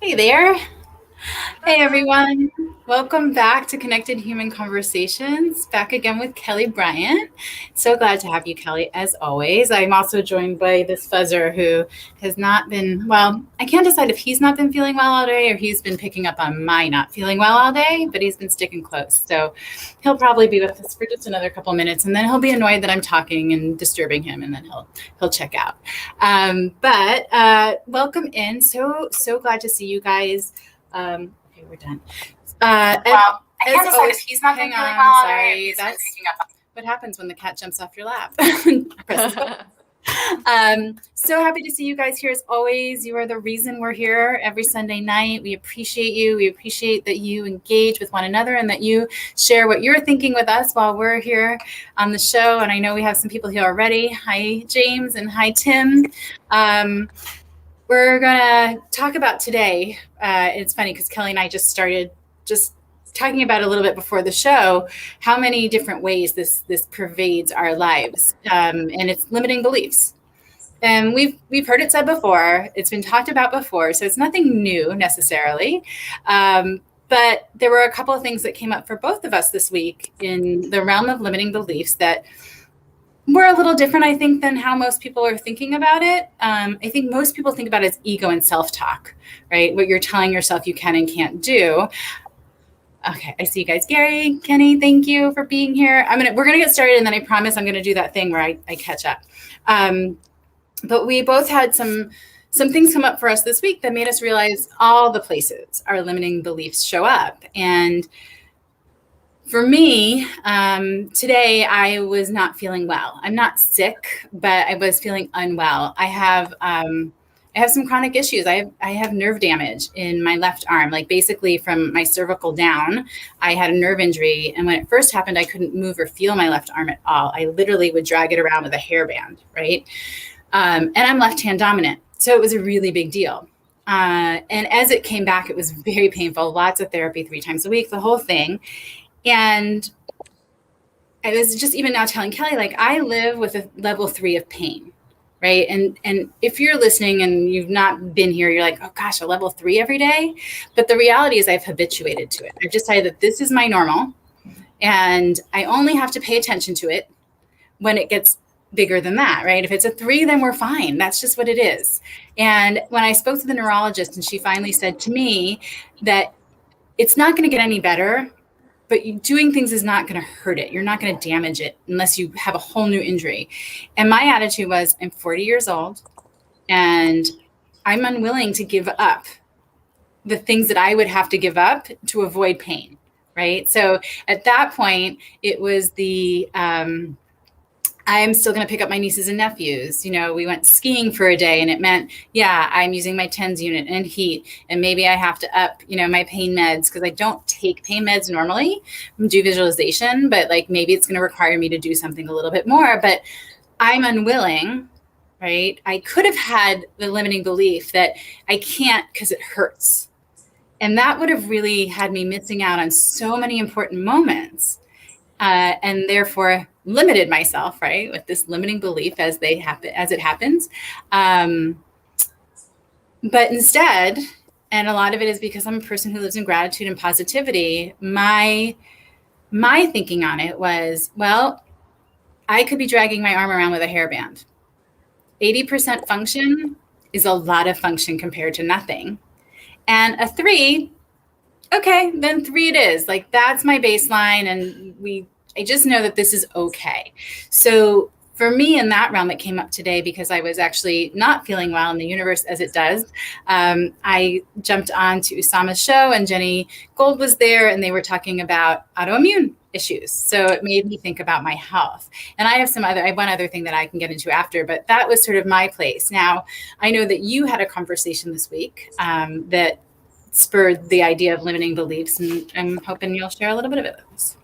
Hey there. Hey Hi. everyone. Welcome back to Connected Human Conversations. Back again with Kelly Bryant. So glad to have you, Kelly, as always. I'm also joined by this fuzzer who has not been, well, I can't decide if he's not been feeling well all day or he's been picking up on my not feeling well all day, but he's been sticking close. So he'll probably be with us for just another couple minutes and then he'll be annoyed that I'm talking and disturbing him and then he'll check out. But welcome in. So glad to see you guys. Okay, we're done. And Well, I as can't decide if always, he's not been hang feeling on. well or if Sorry, he's been that's picking up. what happens when the cat jumps off your lap. Presses button. So happy to see you guys here as always. You are the reason we're here every Sunday night. We appreciate you. We appreciate that you engage with one another and that you share what you're thinking with us while we're here on the show. And I know we have some people here already. Hi, James, and hi, Tim. Um, we're going to talk about today. It's funny because Kelly and I just started just talking about a little bit before the show how many different ways this pervades our lives, and it's limiting beliefs. And we've heard it said before. It's been talked about before, so it's nothing new necessarily. But there were a couple of things that came up for both of us this week in the realm of limiting beliefs that we're a little different, I think, than how most people are thinking about it. I think most people think about it as ego and self-talk, right? What you're telling yourself you can and can't do. Okay, I see you guys. Gary, Kenny, thank you for being here. We're gonna get started, and then I promise I'm gonna do that thing where I catch up. But we both had some things come up for us this week that made us realize all the places our limiting beliefs show up. And for me, today I was not feeling well. I'm not sick, but I was feeling unwell. I have some chronic issues. I have nerve damage in my left arm, like basically from my cervical down. I had a nerve injury, and when it first happened, I couldn't move or feel my left arm at all. I literally would drag it around with a hairband, right? And I'm left-hand dominant, so it was a really big deal. And as it came back, it was very painful. Lots of therapy 3 times a week, the whole thing. And I was just even now telling Kelly, like, I live with a level 3 of pain, right? And if you're listening and you've not been here, you're like, oh gosh, a level 3 every day. But the reality is I've habituated to it. I've decided that this is my normal, and I only have to pay attention to it when it gets bigger than that, right? If it's a 3, then we're fine. That's just what it is. And when I spoke to the neurologist, and she finally said to me that it's not going to get any better, but doing things is not going to hurt it. You're not going to damage it unless you have a whole new injury. And my attitude was, I'm 40 years old and I'm unwilling to give up the things that I would have to give up to avoid pain. Right. So at that point, it was I'm still going to pick up my nieces and nephews. You know, we went skiing for a day and it meant, yeah, I'm using my TENS unit and heat. And maybe I have to up, my pain meds because I don't take pain meds normally, do visualization, but like maybe it's going to require me to do something a little bit more. But I'm unwilling, right? I could have had the limiting belief that I can't because it hurts. And that would have really had me missing out on so many important moments, and therefore limited myself, right, with this limiting belief as it happens. But instead, and a lot of it is because I'm a person who lives in gratitude and positivity, my thinking on it was, well, I could be dragging my arm around with a hairband. 80% function is a lot of function compared to nothing. And a 3, okay, then 3 it is. Like that's my baseline, and I just know that this is okay. So for me in that realm, it came up today because I was actually not feeling well in the universe as it does. I jumped on to Usama's show and Jenny Gold was there and they were talking about autoimmune issues. So it made me think about my health. And I have one other thing that I can get into after, but that was sort of my place. Now, I know that you had a conversation this week that spurred the idea of limiting beliefs, and I'm hoping you'll share a little bit of it with us.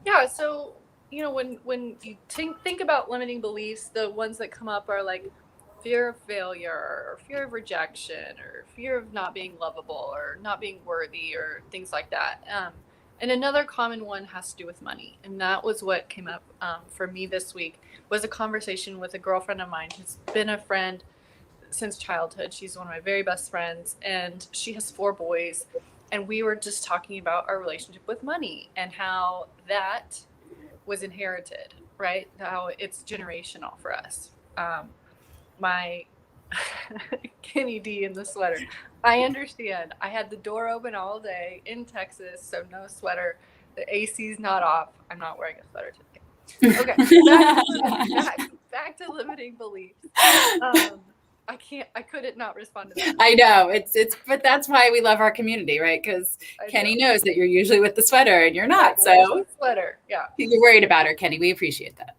Yeah, so when you think about limiting beliefs, the ones that come up are like fear of failure or fear of rejection or fear of not being lovable or not being worthy or things like that. And another common one has to do with money, and that was what came up for me this week. Was a conversation with a girlfriend of mine who's been a friend since childhood. She's one of my very best friends, and she has 4 boys. And we were just talking about our relationship with money and how that was inherited, right? How it's generational for us. My Kenny D in the sweater. I understand. I had the door open all day in Texas, so no sweater. The AC's not off. I'm not wearing a sweater today. Okay, back to limiting beliefs. I couldn't not respond to that. I know but that's why we love our community, right? Because Kenny knows that you're usually with the sweater and you're not. So sweater, yeah. You're worried about her, Kenny. We appreciate that.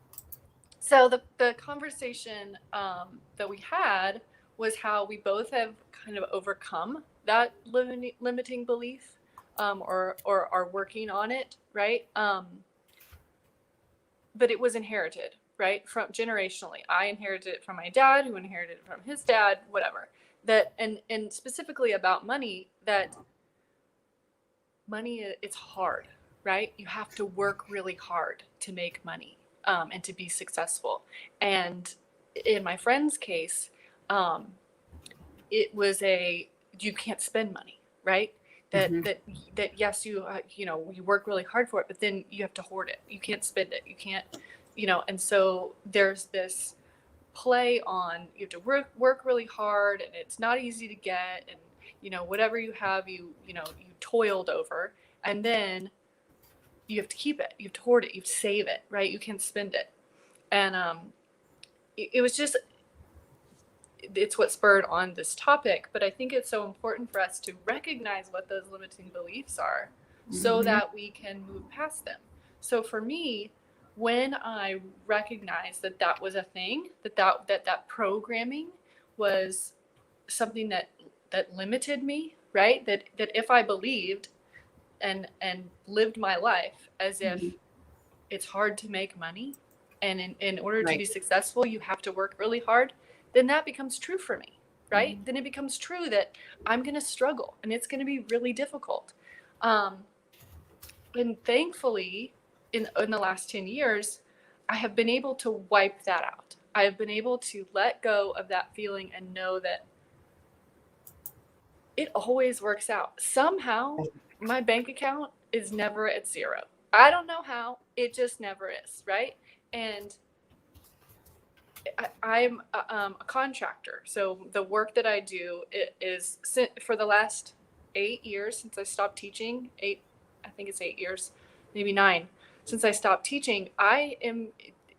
So the conversation that we had was how we both have kind of overcome that limiting belief, or are working on it, right? But it was inherited, right? From generationally. I inherited it from my dad, who inherited it from his dad, whatever. That and specifically about money, that money, it's hard, right? You have to work really hard to make money, and to be successful. And in my friend's case, it was you can't spend money, right? That yes, you work really hard for it, but then you have to hoard it. You can't spend it. You can't, and so there's this play on, you have to work really hard, and it's not easy to get, and whatever you have, you toiled over, and then you have to keep it, you have to hoard it, you have to save it, right? You can't spend it. And it was just, it's what spurred on this topic, but I think it's so important for us to recognize what those limiting beliefs are, so that we can move past them. So for me, when I recognized that was a thing, that programming was something that limited me, right? That if I believed and lived my life as if it's hard to make money, and in order to be successful, you have to work really hard, then that becomes true for me, right? Then it becomes true that I'm going to struggle and it's going to be really difficult. And thankfully, in the last 10 years, I have been able to wipe that out. I have been able to let go of that feeling and know that it always works out. Somehow, my bank account is never at zero. I don't know how, it just never is, right? And I'm a contractor. So the work that I do is for the last 8 years since I stopped teaching, I think it's 8 years, maybe 9, since I stopped teaching, I am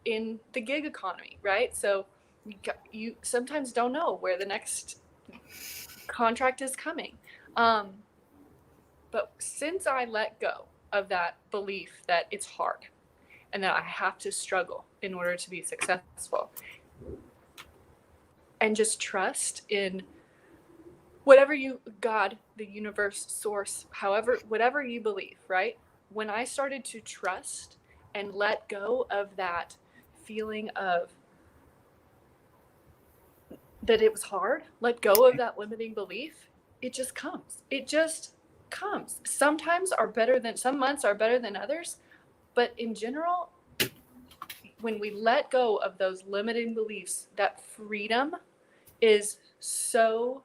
in the gig economy, right? So you sometimes don't know where the next contract is coming. But since I let go of that belief that it's hard and that I have to struggle in order to be successful, and just trust in whatever God, the universe, source, whatever you believe, right? When I started to trust and let go of that feeling of that it was hard, let go of that limiting belief, it just comes. It just comes. Some months are better than others, but in general, when we let go of those limiting beliefs, that freedom is so,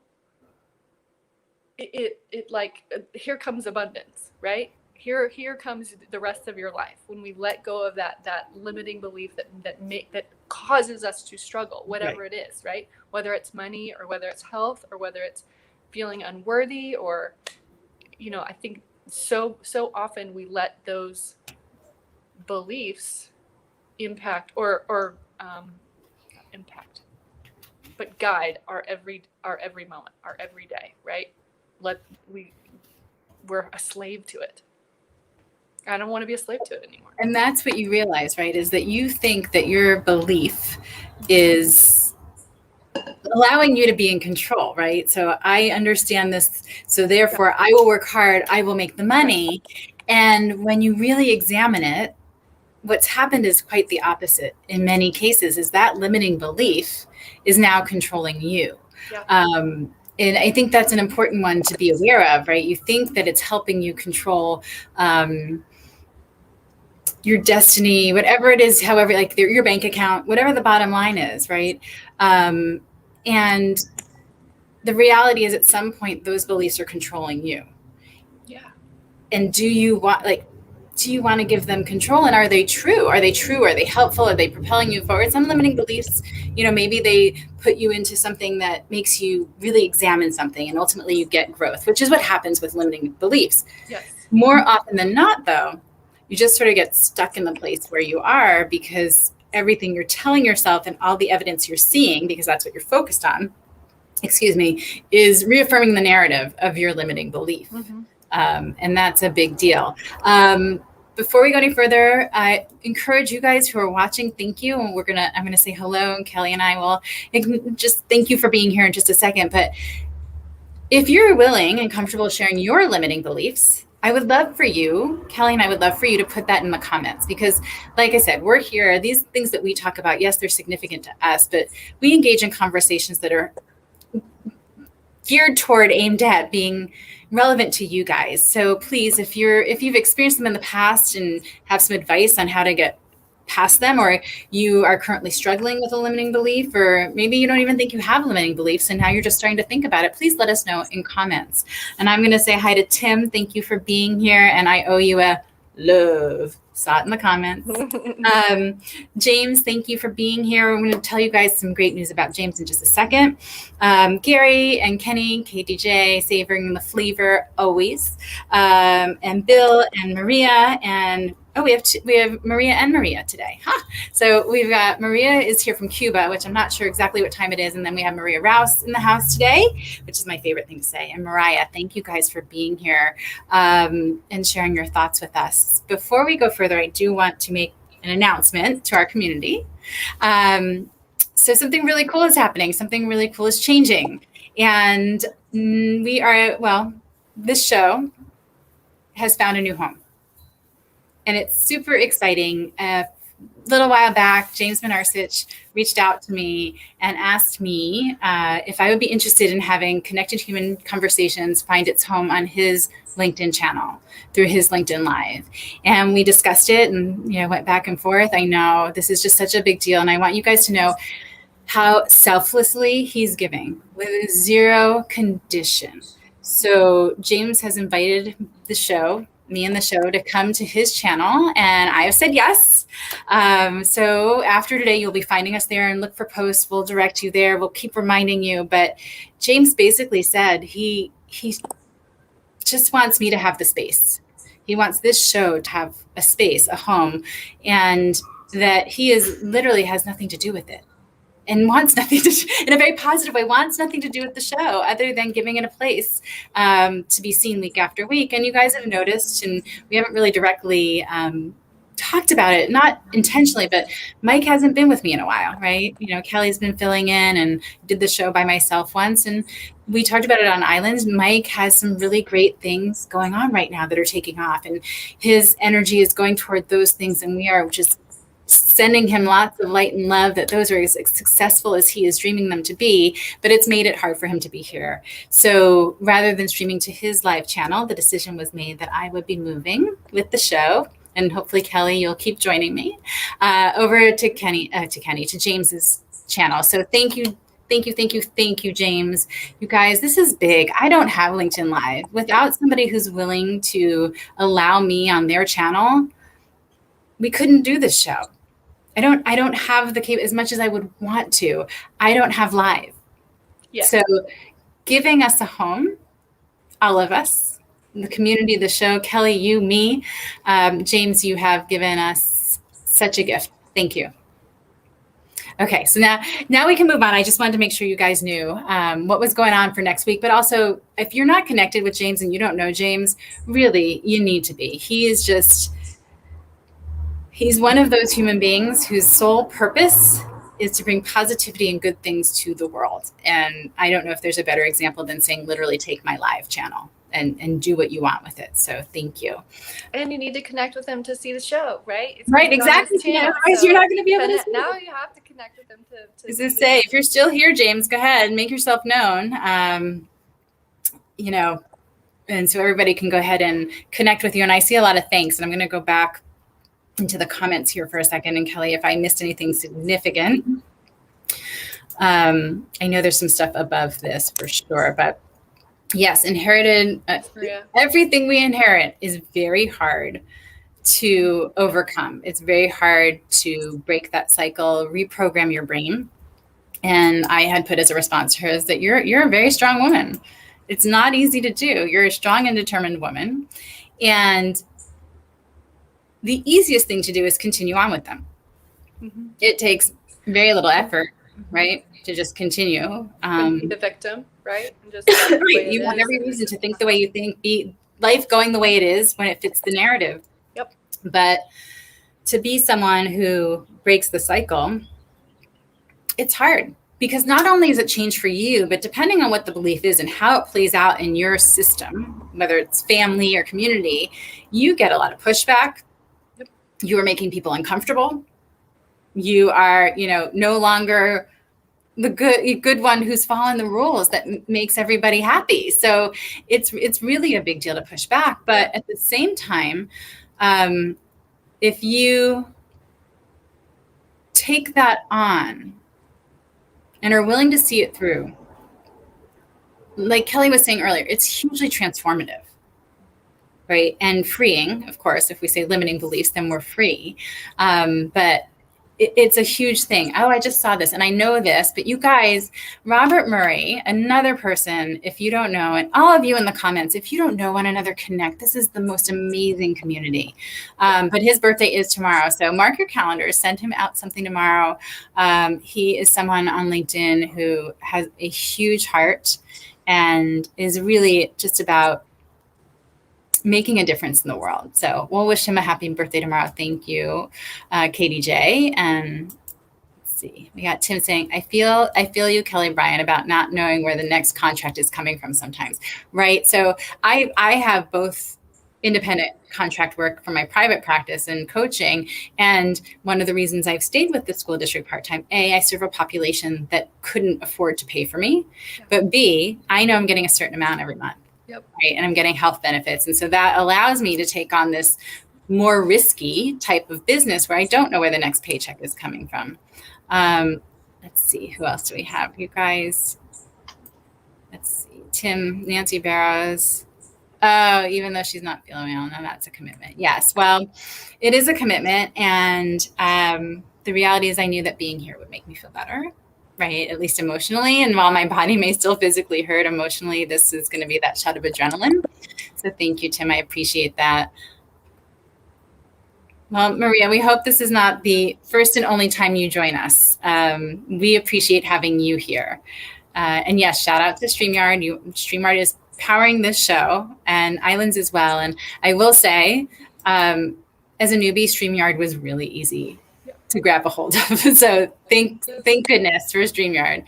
it like, here comes abundance, right? Here comes the rest of your life when we let go of that limiting belief that causes us to struggle, whatever it is, right? Whether it's money, or whether it's health, or whether it's feeling unworthy, or I think so often we let those beliefs impact or impact, but guide our every moment, our every day, right? We're a slave to it. I don't want to be a slave to it anymore. And that's what you realize, right? Is that you think that your belief is allowing you to be in control, right? So I understand this. So therefore, I will work hard. I will make the money. And when you really examine it, what's happened is quite the opposite. In many cases, is that limiting belief is now controlling you. And I think that's an important one to be aware of, right? You think that it's helping you control your destiny, whatever it is, however, like your bank account, whatever the bottom line is, right? And the reality is at some point those beliefs are controlling you. Yeah. And do you want to give them control? And are they true? Are they true? Are they helpful? Are they propelling you forward? Some limiting beliefs, maybe they put you into something that makes you really examine something, and ultimately you get growth, which is what happens with limiting beliefs. Yes. More often than not, though, you just sort of get stuck in the place where you are because everything you're telling yourself and all the evidence you're seeing, because that's what you're focused on, is reaffirming the narrative of your limiting belief. Mm-hmm. And that's a big deal. Before we go any further, I encourage you guys who are watching, thank you. And I'm going to say hello, and Kelly and I will just thank you for being here in just a second. But if you're willing and comfortable sharing your limiting beliefs, I would love for you, Kelly and I would love for you to put that in the comments, because like I said, we're here. These things that we talk about, yes, they're significant to us, but we engage in conversations that are aimed at being relevant to you guys. So please, if you've experienced them in the past and have some advice on how to get past them, or you are currently struggling with a limiting belief, or maybe you don't even think you have limiting beliefs and now you're just starting to think about it, please let us know in comments. And I'm going to say hi to Tim. Thank you for being here. And I owe you a love. Saw it in the comments. James, thank you for being here. I'm going to tell you guys some great news about James in just a second. Gary and Kenny, KDJ, savoring the flavor always. And Bill and Maria and we have Maria and Maria today. So we've got Maria is here from Cuba, which I'm not sure exactly what time it is. And then we have Maria Rouse in the house today, which is my favorite thing to say. And Mariah, thank you guys for being here and sharing your thoughts with us. Before we go further, I do want to make an announcement to our community. So something really cool is happening. Something really cool is changing. And this show has found a new home. And it's super exciting. A little while back, James Minarsich reached out to me and asked me if I would be interested in having Connected Human Conversations find its home on his LinkedIn channel through his LinkedIn Live. And we discussed it and went back and forth. I know this is just such a big deal. And I want you guys to know how selflessly he's giving with zero condition. So James has invited me and the show to come to his channel, and I have said yes. So after today, you'll be finding us there, and look for posts. We'll direct you there. We'll keep reminding you. But James basically said he just wants me to have the space. He wants this show to have a space, a home, and that he literally has nothing to do with it. And wants nothing in a very positive way, wants nothing to do with the show other than giving it a place to be seen week after week. And you guys have noticed, and we haven't really directly talked about it, not intentionally, but Mike hasn't been with me in a while, right? Kelly's been filling in and did the show by myself once. And we talked about it on Islands. Mike has some really great things going on right now that are taking off. And his energy is going toward those things. And we are just sending him lots of light and love that those are as successful as he is dreaming them to be, but it's made it hard for him to be here. So rather than streaming to his live channel, the decision was made that I would be moving with the show, and hopefully Kelly, you'll keep joining me, over to James's channel. So thank you, James. You guys, this is big. I don't have LinkedIn Live. Without somebody who's willing to allow me on their channel, we couldn't do this show. I don't have the as much as I would want to. I don't have live. Yes. So giving us a home, all of us, the community, the show, Kelly, you, me, James, you have given us such a gift. Thank you. Okay, so now we can move on. I just wanted to make sure you guys knew what was going on for next week. But also, if you're not connected with James and you don't know James, really, you need to be. He's one of those human beings whose sole purpose is to bring positivity and good things to the world. And I don't know if there's a better example than saying, literally take my live channel and do what you want with it. So thank you. And you need to connect with him to see the show, right? Right, exactly. Otherwise, you're not going to be able to see now you have to connect with him to As I say, if you're still here, James, go ahead and make yourself known. And so everybody can go ahead and connect with you. And I see a lot of thanks. And I'm going to go back into the comments here for a second. And Kelly, if I missed anything significant, I know there's some stuff above this for sure, but yes, inherited, everything we inherit is very hard to overcome. It's very hard to break that cycle, reprogram your brain. And I had put as a response to her is that you're a very strong woman. It's not easy to do. You're a strong and determined woman. And the easiest thing to do is continue on with them. Mm-hmm. It takes very little effort, right? To just continue. Be the victim, right? And just right. You have every reason to think the way you think, be life going the way it is when it fits the narrative. Yep. But to be someone who breaks the cycle, it's hard because not only is it change for you, but depending on what the belief is and how it plays out in your system, whether it's family or community, you get a lot of pushback. Yep. You are making people uncomfortable. You are, no longer the good one who's following the rules that makes everybody happy. So it's really a big deal to push back. But at the same time, if you take that on and are willing to see it through, like Kelly was saying earlier, it's hugely transformative, right? And freeing, of course. If we say limiting beliefs, then we're free. But it's a huge thing. Oh, I just saw this and I know this, but you guys, Robert Murray, another person, if you don't know, and all of you in the comments, if you don't know one another, connect. This is the most amazing community. But his birthday is tomorrow. So mark your calendars, send him out something tomorrow. He is someone on LinkedIn who has a huge heart and is really just about making a difference in the world. So we'll wish him a happy birthday tomorrow. Thank you, KDJ. And let's see, we got Tim saying, I feel you, Kelly Bryant, about not knowing where the next contract is coming from sometimes, right? So I have both independent contract work for my private practice and coaching. And one of the reasons I've stayed with the school district part-time, A, I serve a population that couldn't afford to pay for me, but B, I know I'm getting a certain amount every month. Yep. Right. And I'm getting health benefits. And so that allows me to take on this more risky type of business where I don't know where the next paycheck is coming from. Let's see. Who else do we have? You guys. Let's see. Tim, Nancy Barrows. Oh, even though she's not feeling well, no, that's a commitment. Yes. Well, it is a commitment. And the reality is I knew that being here would make me feel better. Right, at least emotionally. And while my body may still physically hurt, emotionally, this is going to be that shot of adrenaline. So thank you, Tim. I appreciate that. Well, Maria, we hope this is not the first and only time you join us. We appreciate having you here. And yes, shout out to StreamYard. StreamYard is powering this show and Islands as well. And I will say, as a newbie, StreamYard was really easy to grab a hold of. So thank goodness for StreamYard.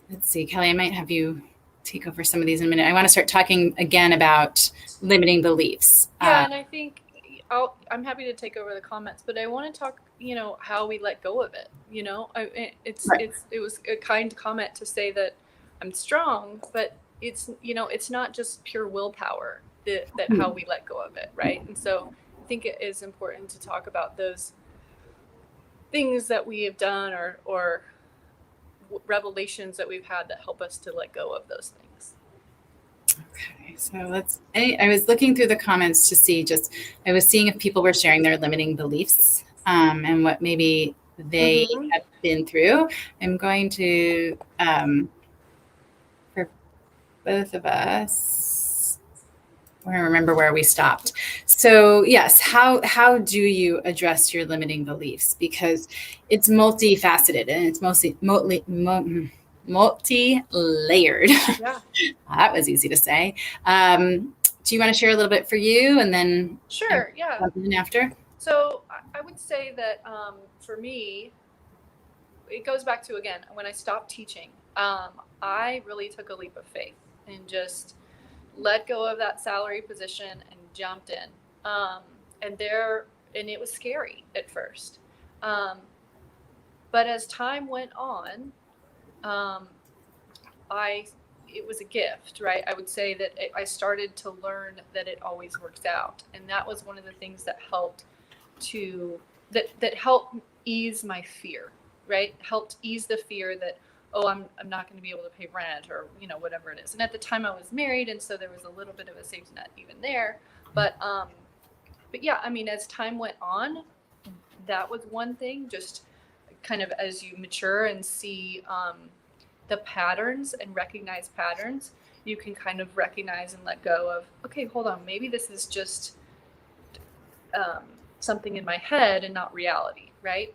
Let's see, Kelly, I might have you take over some of these in a minute. I want to start talking again about limiting beliefs. Yeah, and I think I'm happy to take over the comments, but I want to talk, how we let go of it. It was a kind comment to say that I'm strong, but it's not just pure willpower that how we let go of it, right? And so I think it is important to talk about those things that we have done or revelations that we've had that help us to let go of those things. Okay, so I was looking through the comments to see I was seeing if people were sharing their limiting beliefs and what maybe they have been through. I'm going to, for both of us, I remember where we stopped. So yes, how do you address your limiting beliefs? Because it's multifaceted and it's multi-layered. Yeah. That was easy to say. Do you want to share a little bit for you and then sure, yeah. After? So I would say that for me, it goes back to, again, when I stopped teaching, I really took a leap of faith and just let go of that salary position and jumped in. And it was scary at first. But as time went on, it was a gift, right? I would say that I started to learn that it always works out. And that was one of the things that helped that helped ease my fear, right? Helped ease the fear that, oh, I'm not going to be able to pay rent, or, you know, whatever it is. And at the time I was married, and so there was a little bit of a safety net even there. But yeah, I mean, as time went on, that was one thing. Just kind of as you mature and see the patterns and recognize patterns, you can kind of recognize and let go of, okay, hold on, maybe this is just something in my head and not reality, right?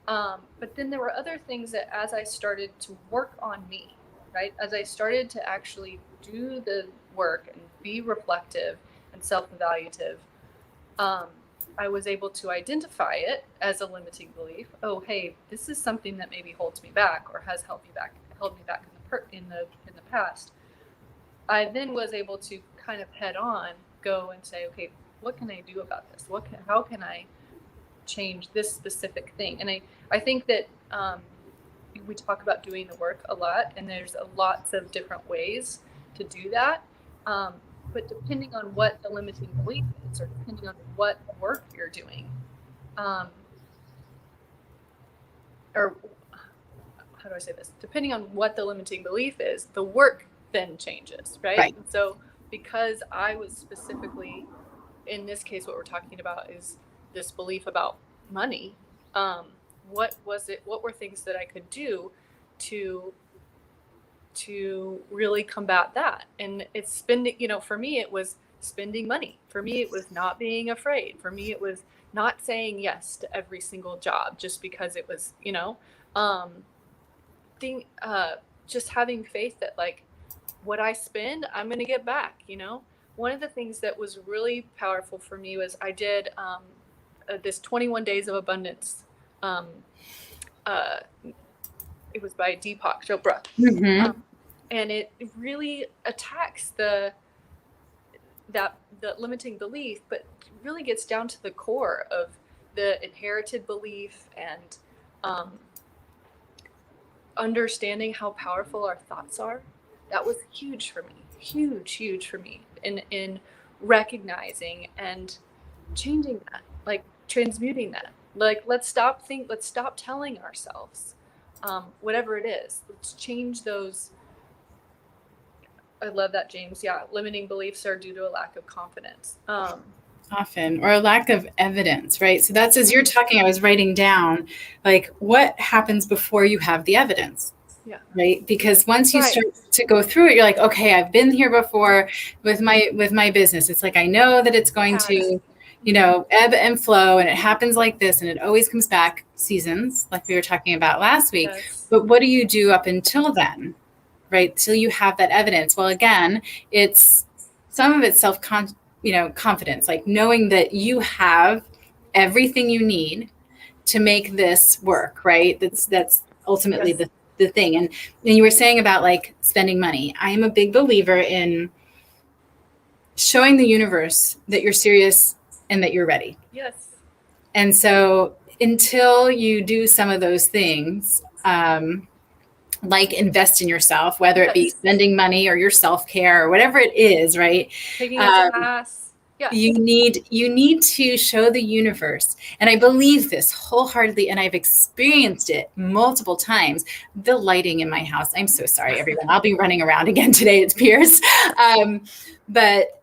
But then there were other things that, as I started to work on me, right, as I started to actually do the work and be reflective and self-evaluative, I was able to identify it as a limiting belief. Oh, hey, this is something that maybe holds me back or has held me back in the past. I then was able to kind of head on go and say, okay, what can I do about this? How can I change this specific thing? And I think that we talk about doing the work a lot, and there's lots of different ways to do that. But depending on what the limiting belief is, or depending on what work you're doing, or how do I say this? Depending on what the limiting belief is, the work then changes, right? And so because I was specifically, in this case, what we're talking about is this belief about money, what were things that I could do to really combat that? And it's spending, you know, for me, it was spending money. For me, it was not being afraid. For me, it was not saying yes to every single job just because it was, you know, just having faith that, like, what I spend, I'm going to get back, you know. One of the things that was really powerful for me was I did this 21 Days of Abundance. It was by Deepak Chopra. And it really attacks the limiting belief, but really gets down to the core of the inherited belief and understanding how powerful our thoughts are. That was huge for me, huge for me in recognizing and changing that, like transmuting that. Like, let's stop telling ourselves whatever it is. Let's change those. I love that, James. Yeah, limiting beliefs are due to a lack of confidence. Often, or a lack of evidence, right? So that's, as you're talking, I was writing down, like, what happens before you have the evidence? Yeah. Right. Because once you start to go through it, you're like, okay, I've been here before with my business. It's like, I know that it's going to, you know, ebb and flow, and it happens like this, and it always comes back, seasons, like we were talking about last week. Yes. But what do you do up until then? Right. Till you have that evidence. Well, again, it's some of it's confidence, like knowing that you have everything you need to make this work. Right. That's ultimately the thing. And you were saying about, like, spending money. I am a big believer in showing the universe that you're serious and that you're ready. Yes. And so until you do some of those things, like invest in yourself, whether it be spending money or your self-care or whatever it is, right? Taking a class. Yes. You need to show the universe. And I believe this wholeheartedly, and I've experienced it multiple times. The lighting in my house, I'm so sorry, everyone. I'll be running around again today. It's Pierce. But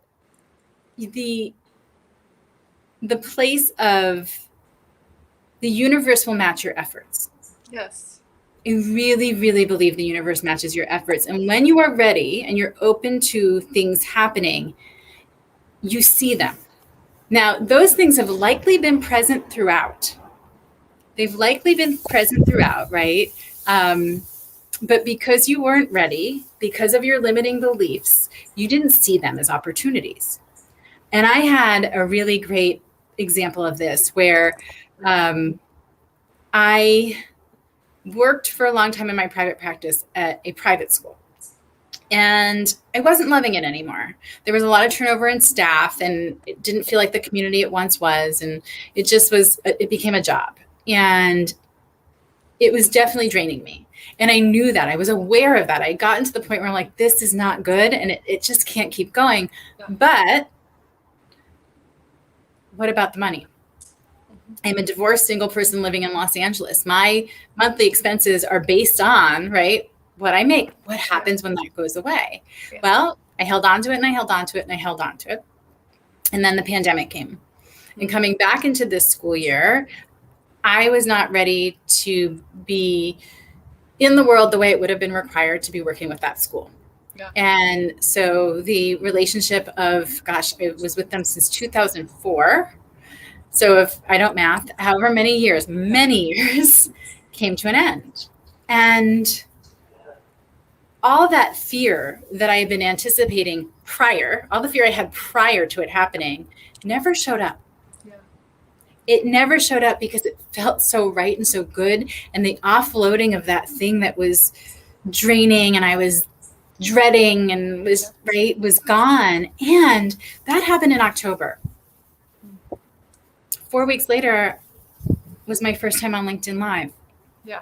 the place of the universe will match your efforts. Yes. I really, really believe the universe matches your efforts. And when you are ready and you're open to things happening, you see them. Now, those things have likely been present throughout. They've likely been present throughout, right? But because you weren't ready, because of your limiting beliefs, you didn't see them as opportunities. And I had a really great example of this where I worked for a long time in my private practice at a private school. And I wasn't loving it anymore. There was a lot of turnover in staff, and it didn't feel like the community it once was. And it became a job. And it was definitely draining me. And I knew that. I was aware of that. I had gotten to the point where I'm like, this is not good, and it just can't keep going. Yeah. But what about the money? I'm a divorced single person living in Los Angeles. My monthly expenses are based on, right, what I make. What happens when that goes away? Yeah. Well, I held on to it and I held on to it and I held on to it. And then the pandemic came. And coming back into this school year, I was not ready to be in the world the way it would have been required to be working with that school. Yeah. And so the relationship of, gosh, I was with them since 2004. So if I don't math, however many years came to an end. And all that fear that I had been anticipating prior, all the fear I had prior to it happening, never showed up. Yeah. It never showed up because it felt so right and so good. And the offloading of that thing that was draining and I was dreading and was gone. And that happened in October. 4 weeks later was my first time on LinkedIn Live. Yeah.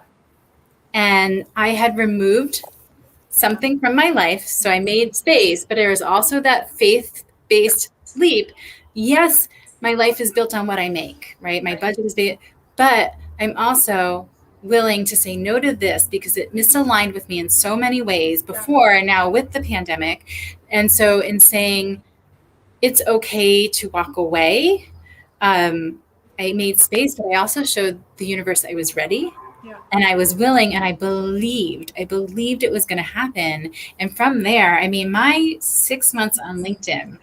And I had removed something from my life. So I made space, but there was also that faith-based leap. Yes, my life is built on what I make, right? My budget is based, but I'm also willing to say no to this because it misaligned with me in so many ways before and now with the pandemic. And so in saying it's okay to walk away, I made space, but I also showed the universe I was ready. Yeah. And I was willing and I believed it was going to happen. And from there, I mean, my 6 months on LinkedIn,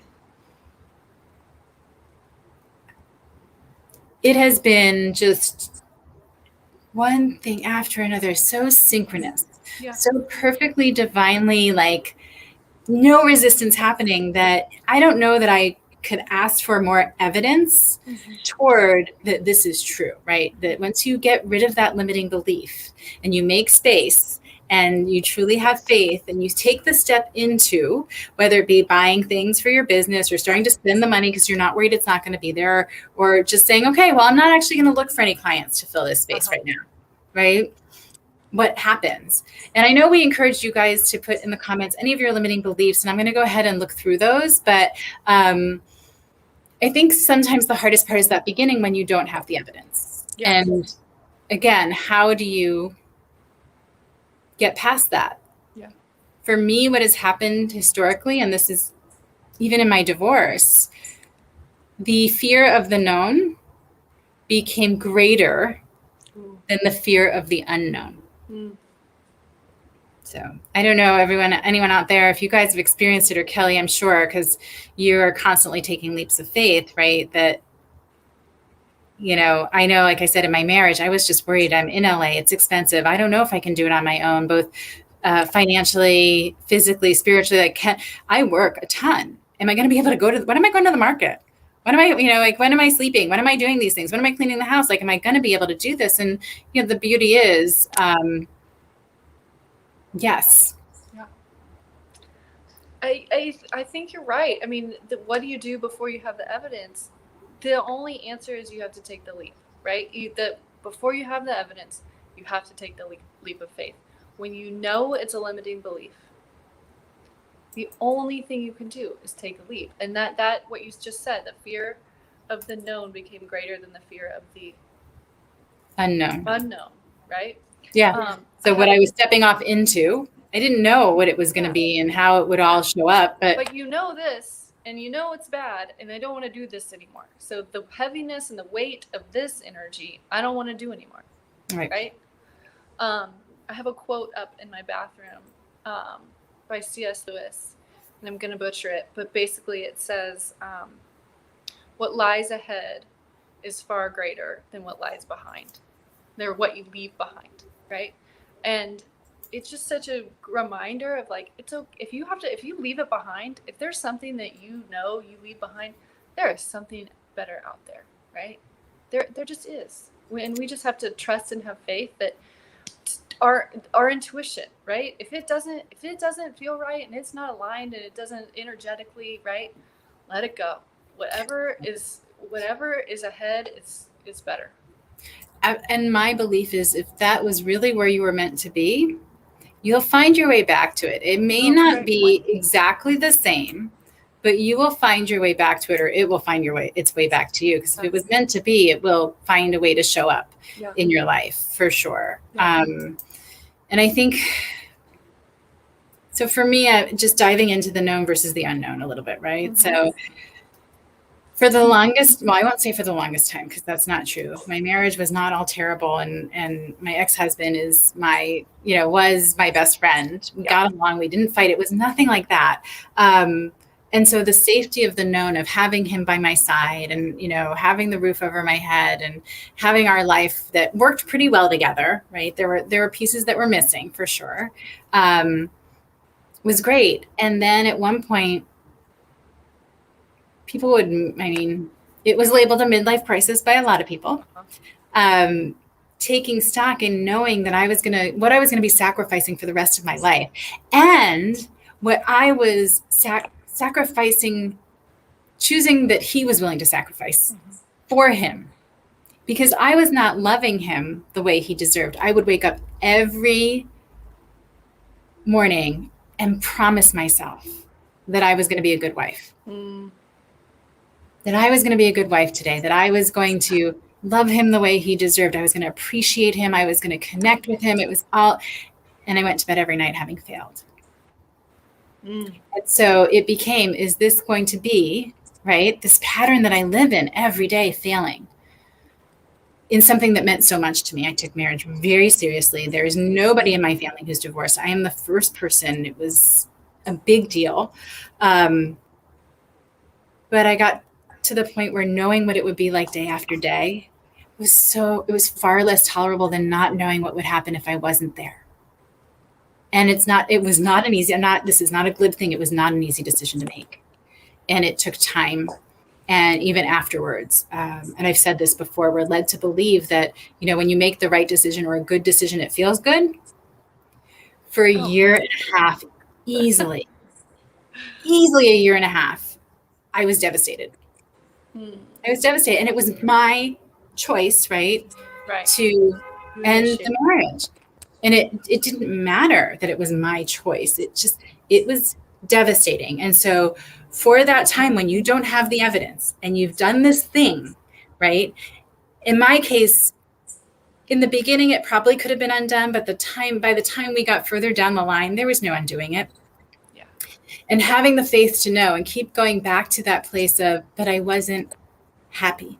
it has been just one thing after another, so synchronous, so perfectly, divinely, like no resistance happening that I don't know that I could ask for more evidence toward that this is true, right? That once you get rid of that limiting belief and you make space and you truly have faith and you take the step into whether it be buying things for your business or starting to spend the money because you're not worried it's not going to be there, or just saying, okay, well, I'm not actually going to look for any clients to fill this space right now, right? What happens? And I know we encourage you guys to put in the comments any of your limiting beliefs, and I'm going to go ahead and look through those. But I think sometimes the hardest part is that beginning when you don't have the evidence. Yeah. And again, how do you get past that? Yeah. For me, what has happened historically, and this is even in my divorce, the fear of the known became greater than the fear of the unknown. So I don't know, anyone out there, if you guys have experienced it, or Kelly, I'm sure, because you're constantly taking leaps of faith, right? That, you know, I know, like I said, in my marriage, I was just worried. I'm in LA. It's expensive. I don't know if I can do it on my own, both financially, physically, spiritually. I work a ton. Am I going to be able to when am I going to the market? When am I, when am I sleeping? When am I doing these things? When am I cleaning the house? Like, am I going to be able to do this? And, the beauty is, yes. Yeah. I think you're right. I mean, what do you do before you have the evidence? The only answer is you have to take the leap, right? Before you have the evidence, you have to take the leap of faith. When you know it's a limiting belief, the only thing you can do is take a leap. And that what you just said, the fear of the known became greater than the fear of the unknown, right? Yeah. So what I was stepping off into, I didn't know what it was going to be and how it would all show up. But you know this, and you know it's bad, and I don't want to do this anymore. So the heaviness and the weight of this energy, I don't want to do anymore. Right? I have a quote up in my bathroom by C.S. Lewis, and I'm going to butcher it, but basically it says, what lies ahead is far greater than what lies behind. They're what you leave behind, right? And it's just such a reminder of like, it's okay if you leave it behind, if there's something that you leave behind, there is something better out there, right? There just is. And we just have to trust and have faith that our intuition, right? If it doesn't feel right and it's not aligned and it doesn't energetically, right? Let it go. Whatever is ahead, it's better. And my belief is, if that was really where you were meant to be, you'll find your way back to it. It may not be exactly the same, but you will find your way back to it, or it will find its way back to you. Because if it was meant to be, it will find a way to show up in your life for sure. And I think, so for me, just diving into the known versus the unknown a little bit, right? So for the longest, well, I won't say for the longest time, because that's not true. My marriage was not all terrible. And my ex-husband was my best friend. We got along. We didn't fight. It was nothing like that. And so the safety of the known, of having him by my side, and, having the roof over my head, and having our life that worked pretty well together, right? There were pieces that were missing for sure. Was great. And then at one point, it was labeled a midlife crisis by a lot of people. Taking stock and knowing that what I was going to be sacrificing for the rest of my life, and what I was sacrificing, choosing that he was willing to sacrifice for him, because I was not loving him the way he deserved. I would wake up every morning and promise myself that I was going to be a good wife. That I was going to be a good wife today, that I was going to love him the way he deserved. I was going to appreciate him. I was going to connect with him. It was all, and I went to bed every night having failed. And so it became, is this going to be, right, this pattern that I live in every day, failing in something that meant so much to me. I took marriage very seriously. There is nobody in my family who's divorced. I am the first person. It was a big deal. But I got to the point where knowing what it would be like day after day it was far less tolerable than not knowing what would happen if I wasn't there. And this is not a glib thing. It was not an easy decision to make. And it took time. And even afterwards, and I've said this before, we're led to believe that, when you make the right decision or a good decision, it feels good. For a year and a half, easily a year and a half, I was devastated. I was devastated. And it was my choice, right. To end the marriage. And it didn't matter that it was my choice. It was devastating. And so for that time, when you don't have the evidence and you've done this thing, right? In my case, in the beginning, it probably could have been undone, but by the time we got further down the line, there was no undoing it. Yeah. And having the faith to know and keep going back to that place of, but I wasn't happy.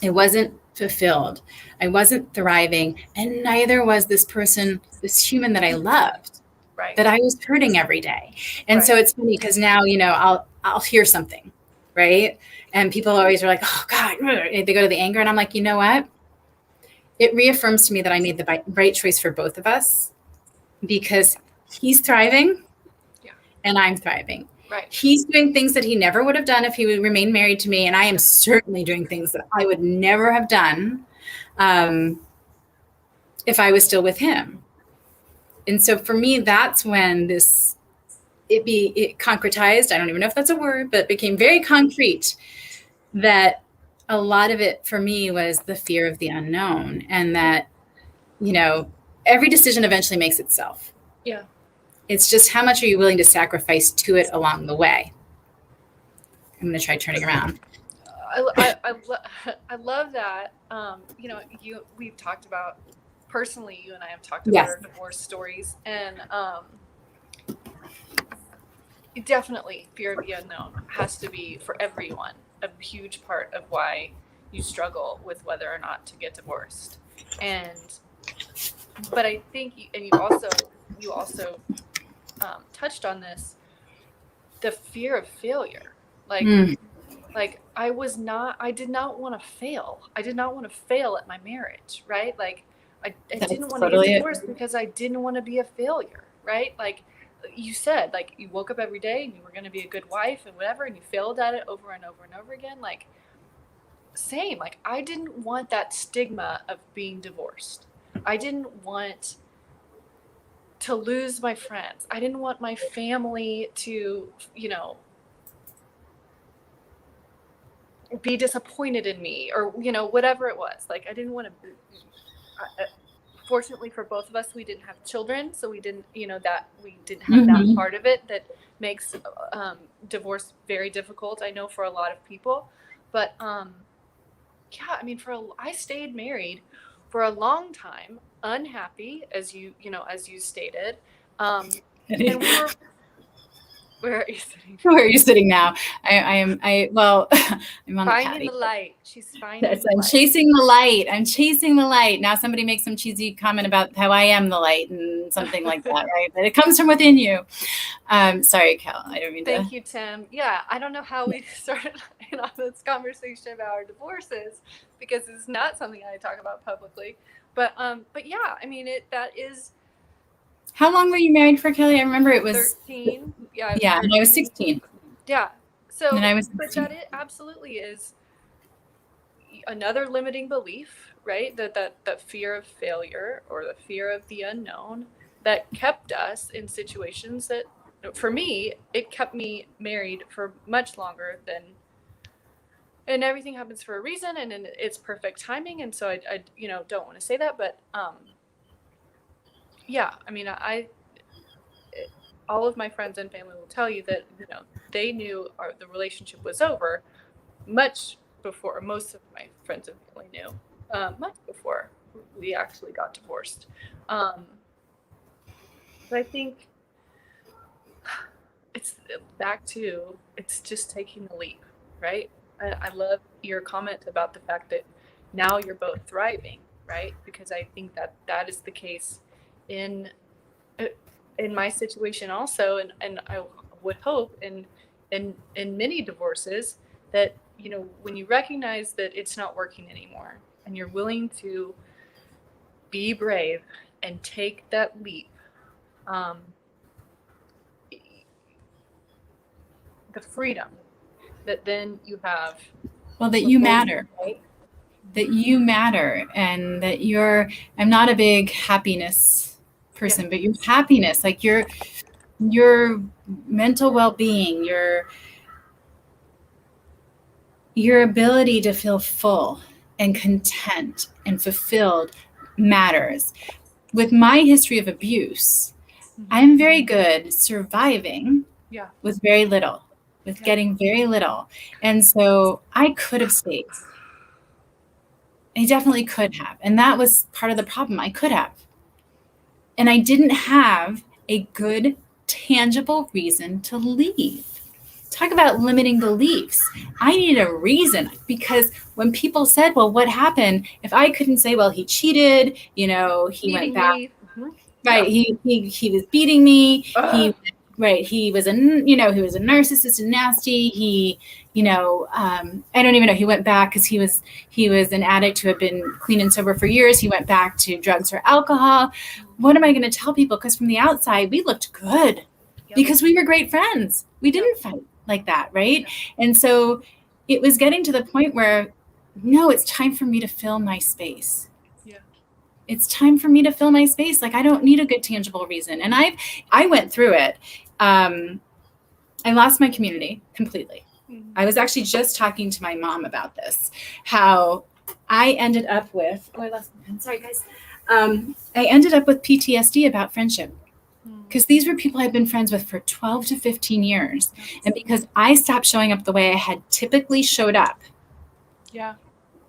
I wasn't fulfilled. I wasn't thriving. And neither was this person, this human that I loved, that I was hurting every day. And so it's funny because now, I'll hear something, right? And people always are like, oh God, they go to the anger. And I'm like, you know what? It reaffirms to me that I made the right choice for both of us, because he's thriving and I'm thriving. Right. He's doing things that he never would have done if he would remain married to me. And I am certainly doing things that I would never have done if I was still with him. And so for me, that's when it concretized. I don't even know if that's a word, but it became very concrete that a lot of it for me was the fear of the unknown, and that, every decision eventually makes itself. Yeah. It's just how much are you willing to sacrifice to it along the way? I'm going to try turning around. I love that. We've talked about, personally, you and I have talked about our divorce stories, and definitely fear of the unknown has to be, for everyone, a huge part of why you struggle with whether or not to get divorced. But I think, and you also touched on this, the fear of failure. Like I did not want to fail. I did not want to fail at my marriage, right? Like I didn't want to get divorced because I didn't want to be a failure, right? Like you said, like you woke up every day and you were going to be a good wife and whatever, and you failed at it over and over and over again. Like same, like I didn't want that stigma of being divorced. I didn't want to lose my friends. I didn't want my family to, be disappointed in me, or, whatever it was. Like, I didn't want to, fortunately for both of us, we didn't have children, so we didn't, have that part of it that makes divorce very difficult. I know for a lot of people, but yeah, I mean, I stayed married for a long time, unhappy, as you stated, and we were. Where are you sitting? Where are you sitting now? I'm on Finding the the light. She's finding Yes, the I'm light. chasing the light. I'm chasing the light. Now somebody makes some cheesy comment about how I am the light and something like that, right? But it comes from within you. Sorry, Cal. I don't mean to. Thank you, Tim. Yeah, I don't know how we started on this conversation about our divorces, because it's not something I talk about publicly. But yeah, I mean, that is. How long were you married for, Kelly? I remember it was 13. Yeah. And I was 16. Yeah. So, and I was 16. But that it absolutely is another limiting belief, right? That fear of failure or the fear of the unknown that kept us in situations that, for me, it kept me married for much longer than. And everything happens for a reason, and it's perfect timing. And so I don't want to say that, but yeah, I mean, all of my friends and family will tell you that they knew the relationship was over much before. Most of my friends and family knew much before we actually got divorced. But I think it's back to, it's just taking the leap, right? I love your comment about the fact that now you're both thriving, right? Because I think that is the case in my situation also, and I would hope in many divorces that when you recognize that it's not working anymore and you're willing to be brave and take that leap, the freedom that then you have. Well, that you matter, right? That you matter, and that I'm not a big happiness person, but your happiness, like your mental well-being, your ability to feel full and content and fulfilled matters. With my history of abuse, I'm very good surviving with very little, with getting very little. And so I could have stayed. I definitely could have. And that was part of the problem. I could have. And I didn't have a good, tangible reason to leave. Talk about limiting beliefs. I needed a reason, because when people said, well, what happened? If I couldn't say, well, he cheated, he went back. Right. He was beating me. He was a narcissist and nasty. I don't even know. He went back because he was an addict who had been clean and sober for years. He went back to drugs or alcohol. What am I going to tell people? Because from the outside, we looked good because we were great friends. We didn't fight like that. Right. And so it was getting to the point where, no, it's time for me to fill my space. It's time for me to fill my space. Like, I don't need a good, tangible reason. And I went through it. I lost my community completely. I was actually just talking to my mom about this, how I ended up with, I lost my pen. Sorry, guys. I ended up with PTSD about friendship, because these were people I'd been friends with for 12 to 15 years. And because I stopped showing up the way I had typically showed up. Yeah.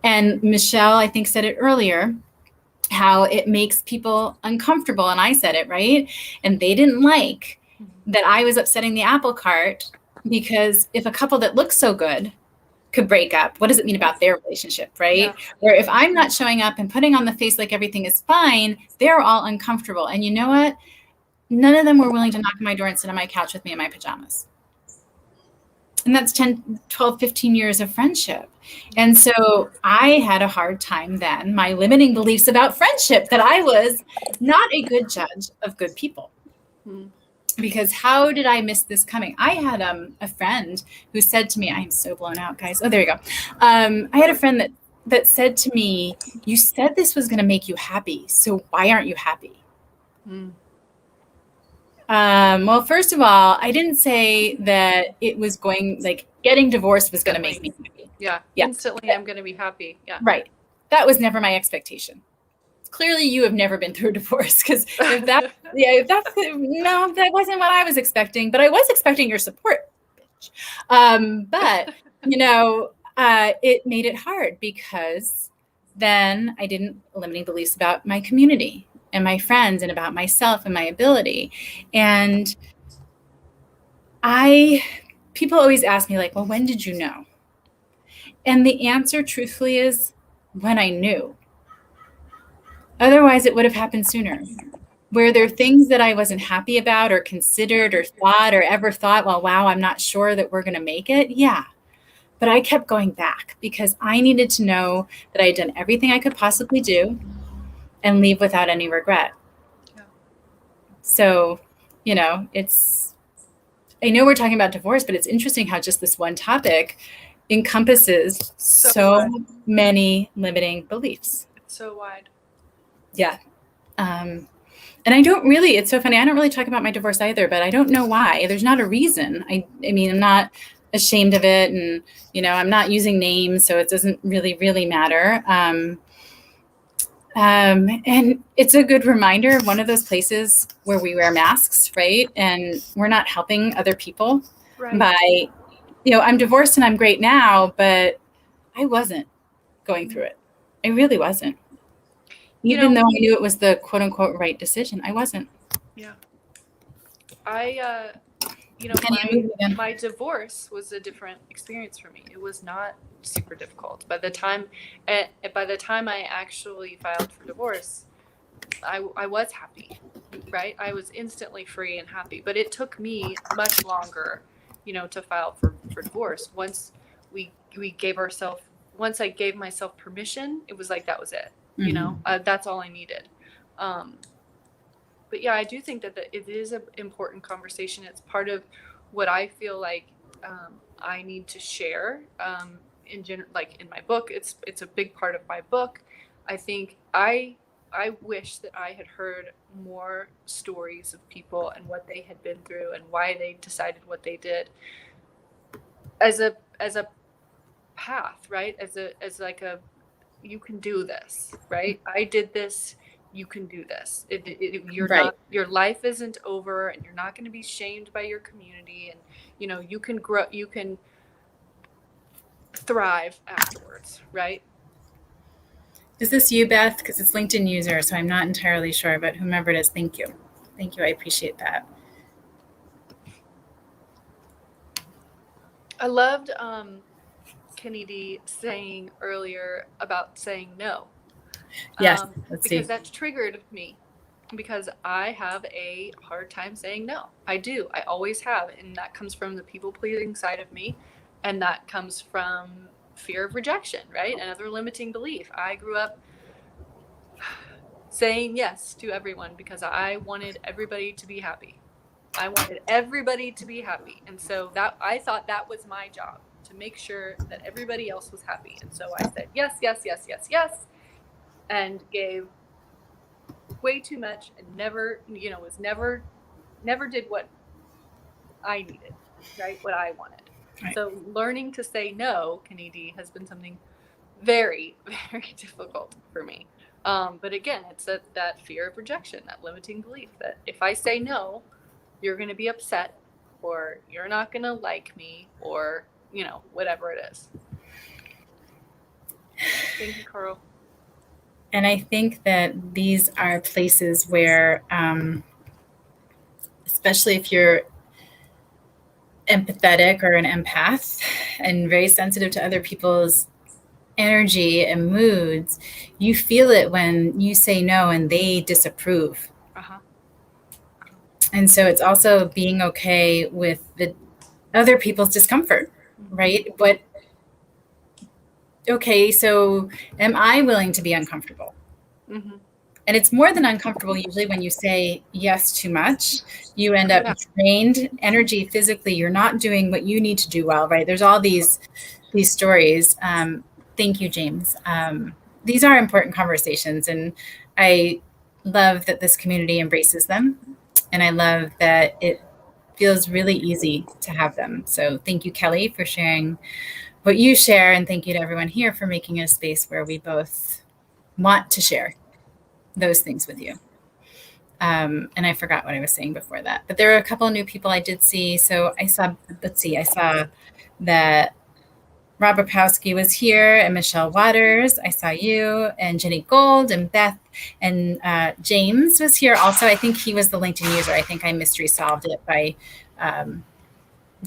And Michelle, I think, said it earlier, how it makes people uncomfortable. And I said it, right? And they didn't like that I was upsetting the apple cart, because if a couple that looks so good could break up, what does it mean about their relationship, right? Yeah. Where if I'm not showing up and putting on the face like everything is fine, they're all uncomfortable. And you know what? None of them were willing to knock on my door and sit on my couch with me in my pajamas. And that's 10, 12, 15 years of friendship. And so I had a hard time then, my limiting beliefs about friendship, that I was not a good judge of good people. Because how did I miss this coming? I had a friend who said to me, I am so blown out, guys. Oh, there you go. I had a friend that said to me, you said this was going to make you happy, so why aren't you happy? Well, first of all, I didn't say that it was getting divorced was going to make me happy. Yeah. Instantly, I'm going to be happy. Yeah. Right. That was never my expectation. clearly you have never been through a divorce, because if that's no, that wasn't what I was expecting, but I was expecting your support. But it made it hard, because then I didn't limiting beliefs about my community and my friends and about myself and my ability. And people always ask me, like, well, when did you know? And the answer, truthfully, is when I knew. Otherwise, it would have happened sooner. Were there things that I wasn't happy about or considered or thought or ever thought, well, wow, I'm not sure that we're going to make it? Yeah. But I kept going back because I needed to know that I had done everything I could possibly do and leave without any regret. Yeah. So, I know we're talking about divorce, but it's interesting how just this one topic encompasses so many limiting beliefs. It's so wide. Yeah. And I don't really, it's so funny, I don't really talk about my divorce either, but I don't know why. There's not a reason. I mean, I'm not ashamed of it, and, I'm not using names, so it doesn't really matter. And it's a good reminder of one of those places where we wear masks, right? And we're not helping other people by, I'm divorced and I'm great now, but I wasn't going through it. I really wasn't. Even though I knew it was the quote unquote right decision, I wasn't. Yeah. My divorce was a different experience for me. It was not super difficult. By the time I actually filed for divorce, I was happy, right? I was instantly free and happy. But it took me much longer, to file for divorce. Once once I gave myself permission, it was like that was it. That's all I needed. But yeah, I do think that it is an important conversation. It's part of what I feel like I need to share. Like in my book, it's a big part of my book. I think I wish that I had heard more stories of people and what they had been through and why they decided what they did as a path, right? As like a, you can do this, right? I did this. You can do this. Your life isn't over, and you're not going to be shamed by your community, and you can grow, you can thrive afterwards, right? Is this you, Beth? Because it's LinkedIn user, so I'm not entirely sure, but whomever it is, thank you. I appreciate that. I loved Kenny D saying earlier about saying no. Yes, because that's triggered me, because I have a hard time saying no. I do. I always have. And that comes from the people-pleasing side of me. And that comes from fear of rejection, right? Another limiting belief. I grew up saying yes to everyone because I wanted everybody to be happy. And so I thought that was my job, to make sure that everybody else was happy. And so I said yes, yes, yes, yes, yes. And gave way too much, and never did what I needed, right? What I wanted. Right. So learning to say no, Kenny D, has been something very, very difficult for me. But again, it's that fear of rejection, that limiting belief that if I say no, you're going to be upset, or you're not going to like me, or, whatever it is. Thank you, Carl. And I think that these are places where, especially if you're empathetic or an empath and very sensitive to other people's energy and moods, you feel it when you say no and they disapprove. And so it's also being okay with the other people's discomfort, right? But okay, so am I willing to be uncomfortable? Mm-hmm. And it's more than uncomfortable usually when you say yes too much. You end up drained energy physically. You're not doing what you need to do well, right? There's all these stories. Thank you, James. These are important conversations, and I love that this community embraces them. And I love that it feels really easy to have them. So thank you, Kelly, for sharing what you share. And thank you to everyone here for making it a space where we both want to share. those things with you. And I forgot what I was saying before that, but there were a couple of new people I did see. So I saw that Rob Rapowski was here and Michelle Waters. I saw you and Jenny Gold and Beth and James was here also. I think he was the LinkedIn user. I think I mystery solved it by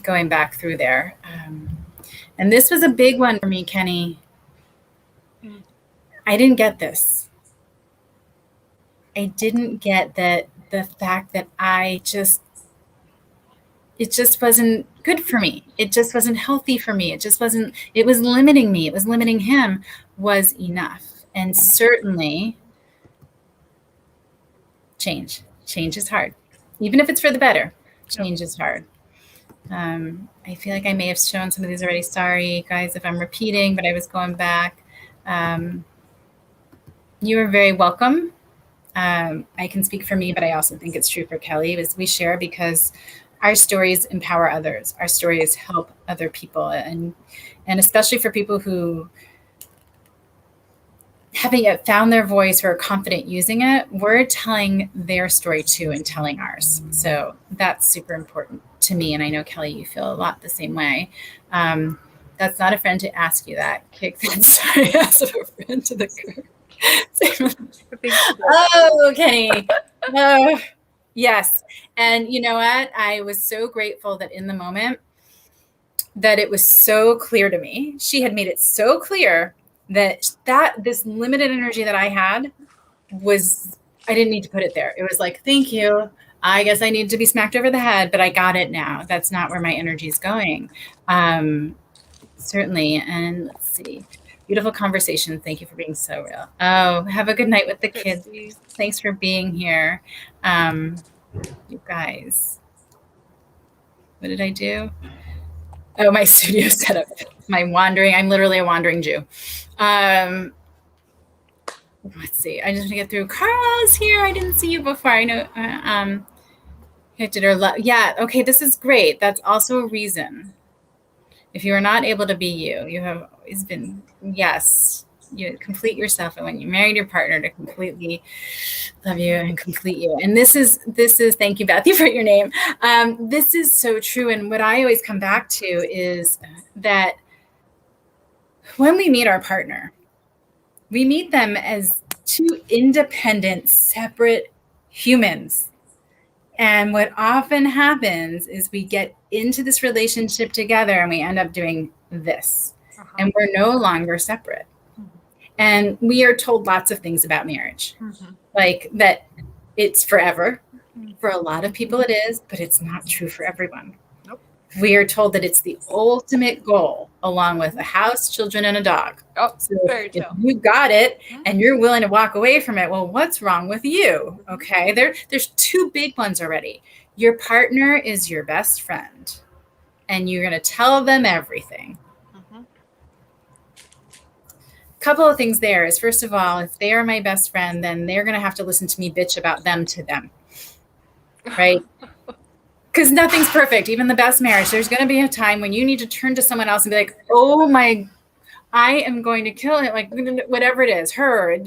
going back through there. And this was a big one for me, Kenny. I didn't get this. I didn't get that the fact that it just wasn't good for me. It just wasn't healthy for me. It was limiting me. It was limiting him was enough. And certainly change is hard. Even if it's for the better, change is hard. I feel like I may have shown some of these already. Sorry, guys, if I'm repeating, but I was going back. You are very welcome. I can speak for me, but I also think it's true for Kelly, is we share because our stories empower others. Our stories help other people. And especially for people who haven't yet found their voice or are confident using it, we're telling their story too and telling ours. So that's super important to me. And I know, Kelly, you feel a lot the same way. That's not a friend to ask you that. Kick that story as a friend to the curb. Oh, Kenny. Oh, yes. And you know what? I was so grateful that in the moment that it was so clear to me. She had made it so clear that this limited energy that I had was, I didn't need to put it there. It was like, thank you. I guess I need to be smacked over the head, but I got it now. That's not where my energy is going. Certainly. And let's see. Beautiful conversation. Thank you for being so real. Oh, have a good night with the kids. Thanks for being here. You guys. What did I do? Oh, my studio setup. I'm literally a wandering Jew. Let's see. I just want to get through. Carla's here. I didn't see you before. I know. Yeah. Okay. This is great. That's also a reason. If you are not able to be you, you have always been, yes, you complete yourself. And when you married your partner to completely love you and complete you. And this is, thank you, Bethy, for your name. This is so true. And what I always come back to is that when we meet our partner, we meet them as two independent, separate humans. And what often happens is we get into this relationship together and we end up doing this. And we're no longer separate. And we are told lots of things about marriage, like that it's forever. For a lot of people it is, but it's not true for everyone. We are told that it's the ultimate goal, along with a house, children, and a dog. Oh, so very true. If you got it and you're willing to walk away from it, well, what's wrong with you? Okay, there's two big ones already. Your partner is your best friend, and you're going to tell them everything. Couple of things there is, first of all, if they are my best friend, then they're going to have to listen to me bitch about them to them, right? Because nothing's perfect, even the best marriage. There's going to be a time when you need to turn to someone else and be like, oh my, I am going to kill it, like whatever it is, her.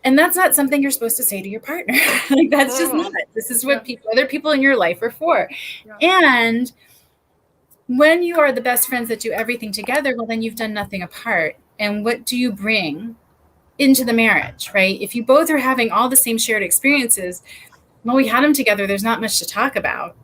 And that's not something you're supposed to say to your partner. Like, that's just not. This is what other people in your life are for. Yeah. And when you are the best friends that do everything together, well, then you've done nothing apart. And what do you bring into the marriage, right? If you both are having all the same shared experiences, well, we had them together. There's not much to talk about,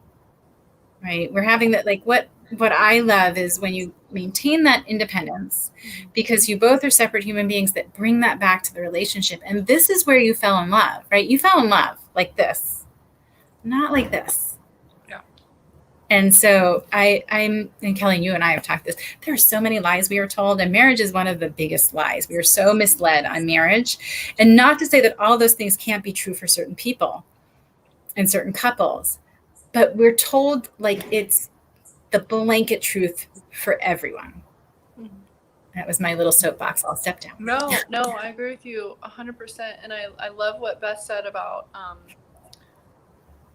right? We're having that, like what I love is when you maintain that independence, because you both are separate human beings that bring that back to the relationship. And this is where you fell in love, right? You fell in love like this, not like this. Yeah. And so and Kelly, you and I have talked this. There are so many lies we are told, and marriage is one of the biggest lies. We are so misled on marriage. And not to say that all those things can't be true for certain people and certain couples, but we're told like it's the blanket truth for everyone. That was my little soapbox. I'll step down. No, I agree with you 100%. And I love what Beth said about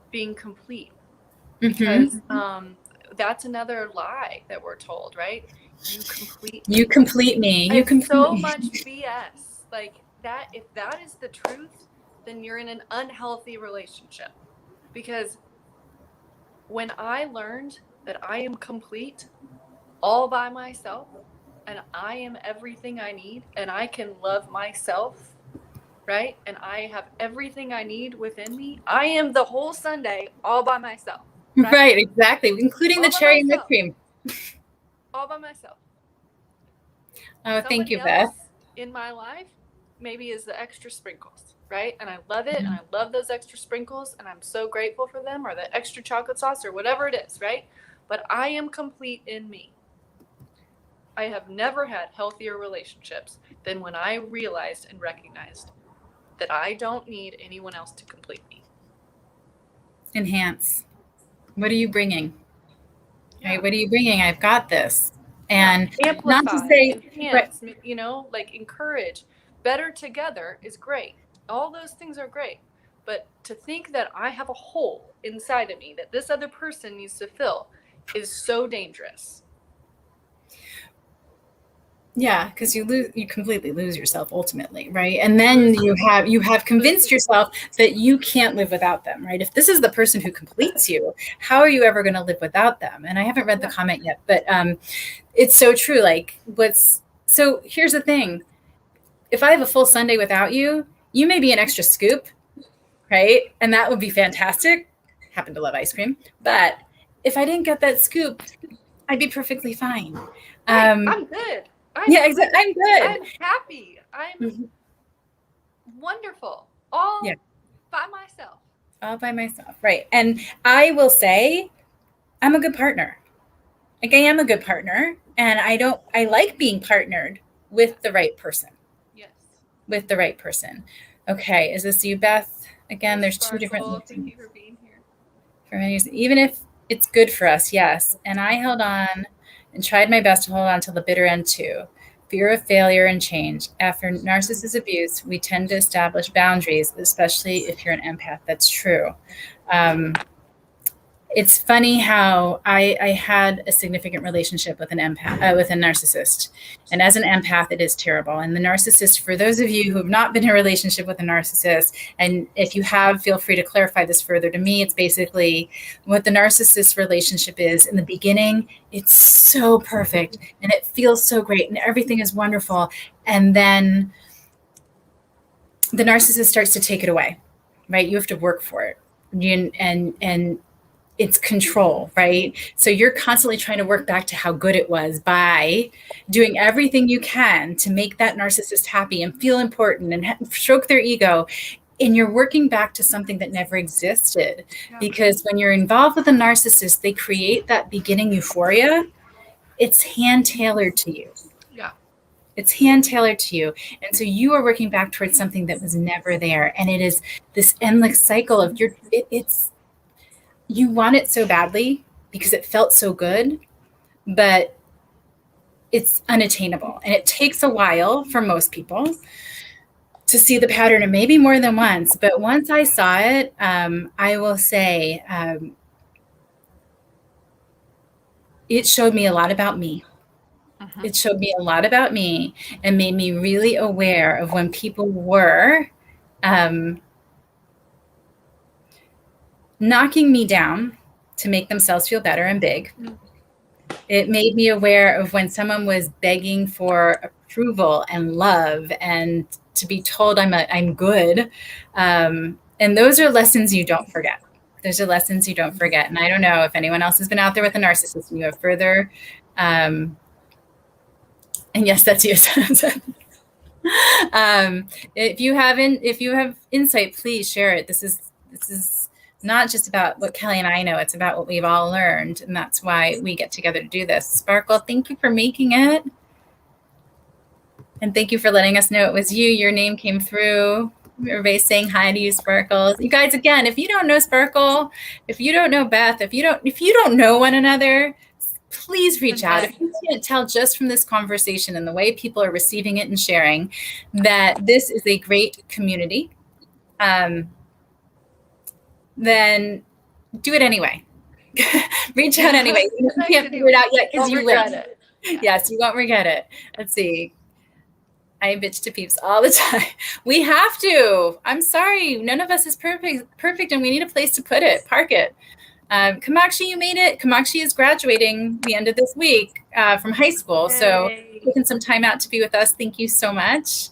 being complete, because that's another lie that we're told, right? You complete me. You complete me. You complete so much BS. Like that is the truth, then you're in an unhealthy relationship. Because when I learned that I am complete all by myself and I am everything I need and I can love myself, right? And I have everything I need within me. I am the whole Sunday all by myself. Right, exactly. Including the cherry and whipped cream. All by myself. Oh, thank you, Somebody else Beth. in my life maybe is the extra sprinkles, right? And I love it, and I love those extra sprinkles, and I'm so grateful for them, or the extra chocolate sauce, or whatever it is, right? But I am complete in me. I have never had healthier relationships than when I realized and recognized that I don't need anyone else to complete me. Enhance. What are you bringing? Yeah. Right? What are you bringing? I've got this. And amplify, not to say, enhance, you know, like encourage. Better together is great. All those things are great. But to think that I have a hole inside of me that this other person needs to fill is so dangerous. Yeah, because you completely lose yourself ultimately, right? And then you have convinced yourself that you can't live without them, right? If this is the person who completes you, how are you ever going to live without them? And I haven't read the comment yet, but it's so true. Like, so here's the thing. If I have a full Sunday without you, you may be an extra scoop, right? And that would be fantastic. Happen to love ice cream. But if I didn't get that scoop, I'd be perfectly fine. Right. I'm good. Exactly. I'm good. I'm happy. I'm wonderful. All by myself. All by myself. Right. And I will say, I'm a good partner. Like, I am a good partner. And I like being partnered with the right person. Yes. With the right person. Okay. Is this you, Beth? Again, there's Sparkle. two different. Thank you for being here. For many reasons. Even if it's good for us, yes. And I held on and tried my best to hold on till the bitter end too. Fear of failure and change. After narcissist abuse, we tend to establish boundaries, especially if you're an empath. That's true. It's funny how I had a significant relationship with an empath, with a narcissist. And as an empath, it is terrible. And the narcissist, for those of you who have not been in a relationship with a narcissist, and if you have, feel free to clarify this further. To me, it's basically what the narcissist relationship is. In the beginning, it's so perfect and it feels so great and everything is wonderful. And then the narcissist starts to take it away, right? You have to work for it. And it's control, right? So you're constantly trying to work back to how good it was by doing everything you can to make that narcissist happy and feel important and stroke their ego. And you're working back to something that never existed. Because when you're involved with a narcissist, they create that beginning euphoria. It's hand-tailored to you. Yeah. It's hand-tailored to you. And so you are working back towards something that was never there. And it is this endless cycle of you want it so badly because it felt so good, but it's unattainable. And it takes a while for most people to see the pattern, and maybe more than once. But once I saw it, I will say it showed me a lot about me. It showed me a lot about me and made me really aware of when people were knocking me down to make themselves feel better and big. It made me aware of when someone was begging for approval and love and to be told I'm good. And those are lessons you don't forget. Those are lessons you don't forget. And I don't know if anyone else has been out there with a narcissist and you have further. And yes, that's you. If you have insight, please share it. This is not just about what Kelly and I know. It's about what we've all learned. And that's why we get together to do this. Sparkle, thank you for making it. And thank you for letting us know it was you. Your name came through. Everybody's saying hi to you, Sparkle. You guys, again, if you don't know Sparkle, if you don't know Beth, if you don't know one another, please reach out. If you can't tell just from this conversation and the way people are receiving it and sharing that this is a great community, then do it anyway. Reach out anyway. You can't figure it out yet because you will. It. Yes, you won't regret it. Let's see. I bitch to peeps all the time. We have to. I'm sorry. None of us is perfect, and we need a place to put it, park it. Kamakshi, you made it. Kamakshi is graduating the end of this week from high school. Yay. So taking some time out to be with us. Thank you so much.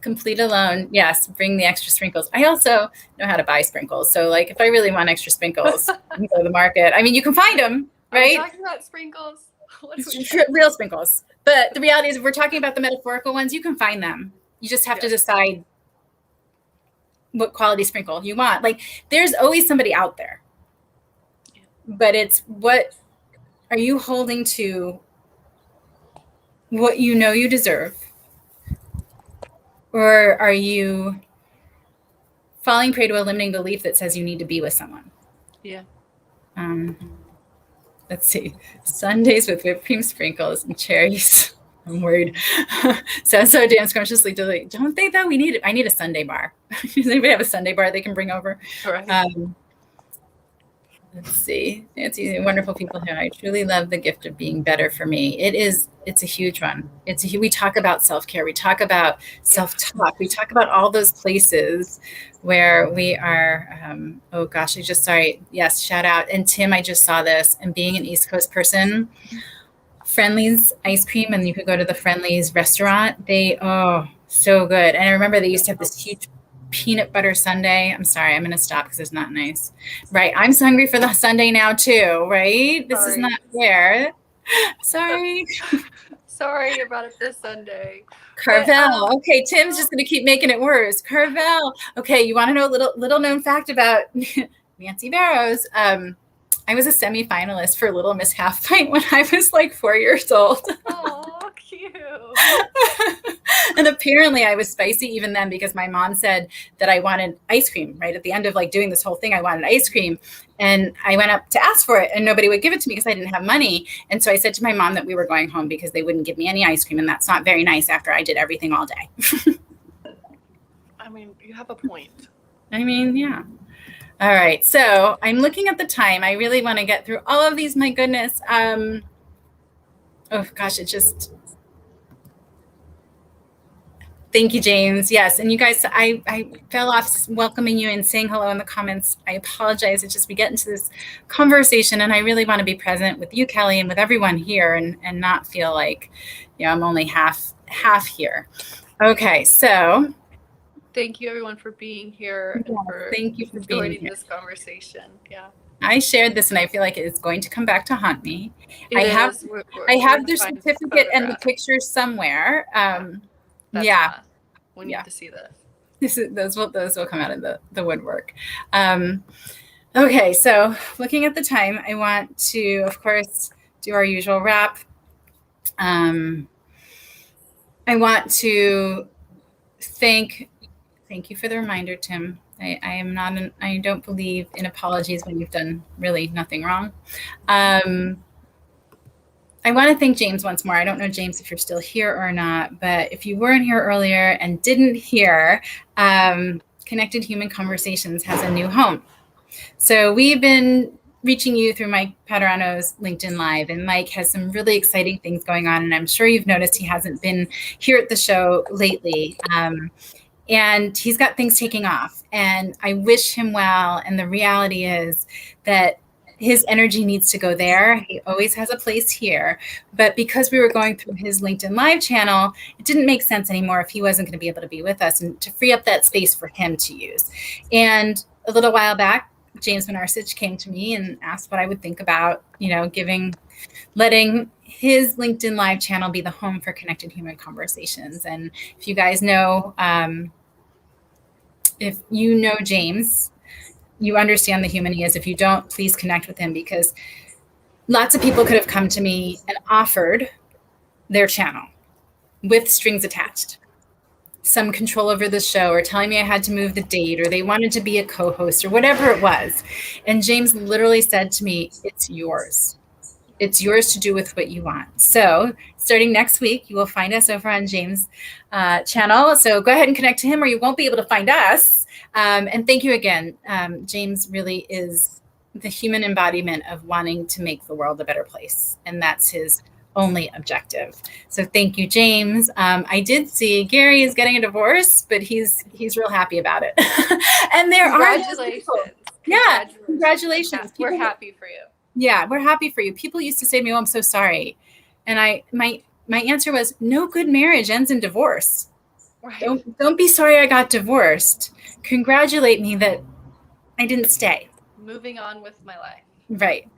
Complete alone. Yes, bring the extra sprinkles. I also know how to buy sprinkles. So like if I really want extra sprinkles, I can go to the market. I mean, you can find them, right? Are we talking about sprinkles? Real sprinkles. But the reality is if we're talking about the metaphorical ones, you can find them. You just have to decide what quality sprinkle you want. Like there's always somebody out there. But it's what are you holding to what you know you deserve? Or are you falling prey to a limiting belief that says you need to be with someone? Yeah. Let's see. Sundays with whipped cream sprinkles and cherries. I'm worried. So damn scrumptiously delete. Don't think that I need a Sunday bar. Does anybody have a Sunday bar they can bring over? All right. Let's see. Nancy, wonderful people here. I truly love the gift of being better for me. It's a huge one. We talk about self-care. We talk about self-talk. We talk about all those places where we are, oh gosh, sorry. Yes, shout out. And Tim, I just saw this. And being an East Coast person, Friendly's ice cream, and you could go to the Friendly's restaurant. So good. And I remember they used to have this huge peanut butter sundae. I'm sorry, I'm going to stop because it's not nice. Right. I'm so hungry for the sundae now too, right? This is not fair. Sorry. Sorry you brought up this Sunday. Carvel. Okay, Tim's just going to keep making it worse. Carvel. Okay, you want to know a little known fact about Nancy Barrows? I was a semifinalist for Little Miss Half Pint when I was like 4 years old. Oh, cute. And apparently I was spicy even then because my mom said that I wanted ice cream, right? At the end of like doing this whole thing, I wanted ice cream. And I went up to ask for it and nobody would give it to me because I didn't have money. And so I said to my mom that we were going home because they wouldn't give me any ice cream. And that's not very nice after I did everything all day. I mean, you have a point. I mean, yeah. All right. So I'm looking at the time. I really want to get through all of these. My goodness. Oh gosh, thank you, James. Yes. And you guys, I fell off welcoming you and saying hello in the comments. I apologize. It's just we get into this conversation and I really want to be present with you, Kelly, and with everyone here and not feel like, I'm only half here. Okay. So thank you everyone for being here and for thank you for joining this conversation. Yeah. I shared this and I feel like it's going to come back to haunt me. I have the certificate and the pictures somewhere. We need to see this. Those will come out of the woodwork. Okay, so looking at the time, I want to, of course, do our usual wrap. I want to thank you for the reminder, Tim. I don't believe in apologies when you've done really nothing wrong. I want to thank James once more. I don't know, James, if you're still here or not, but if you weren't here earlier and didn't hear, Connected Human Conversations has a new home. So we've been reaching you through Mike Paterano's LinkedIn Live, and Mike has some really exciting things going on, and I'm sure you've noticed he hasn't been here at the show lately. And he's got things taking off, and I wish him well. And the reality is that his energy needs to go there. He always has a place here. But because we were going through his LinkedIn Live channel, it didn't make sense anymore if he wasn't going to be able to be with us and to free up that space for him to use. And a little while back, James Minarsich came to me and asked what I would think about, letting his LinkedIn Live channel be the home for Connected Human Conversations. And if you guys know, if you know James, you understand the human he is. If you don't, please connect with him, because lots of people could have come to me and offered their channel with strings attached, some control over the show, or telling me I had to move the date, or they wanted to be a co-host, or whatever it was. And James literally said to me, it's yours. It's yours to do with what you want. So starting next week, you will find us over on James' channel. So go ahead and connect to him, or you won't be able to find us. And thank you again. James really is the human embodiment of wanting to make the world a better place. And that's his only objective. So thank you, James. I did see Gary is getting a divorce, but he's real happy about it. And there are those people. Yeah, congratulations. We're happy for you. Yeah, we're happy for you. People used to say to me, "Oh, I'm so sorry," and my answer was, "No good marriage ends in divorce. Right. Don't be sorry I got divorced. Congratulate me that I didn't stay." Moving on with my life. Right.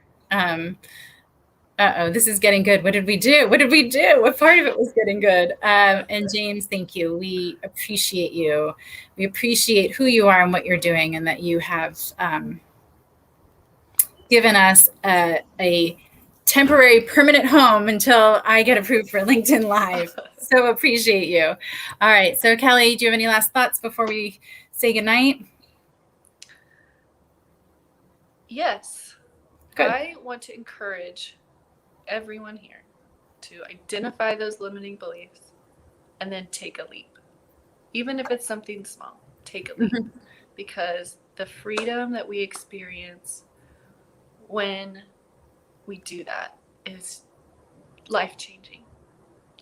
This is getting good. What did we do? What part of it was getting good? And James, thank you. We appreciate you. We appreciate who you are and what you're doing, and that you have given us a temporary permanent home until I get approved for LinkedIn Live. So appreciate you. All right. So Kelly, do you have any last thoughts before we say goodnight? Yes. Good. I want to encourage everyone here to identify those limiting beliefs and then take a leap. Even if it's something small, take a leap. Because the freedom that we experience when we do that is life-changing.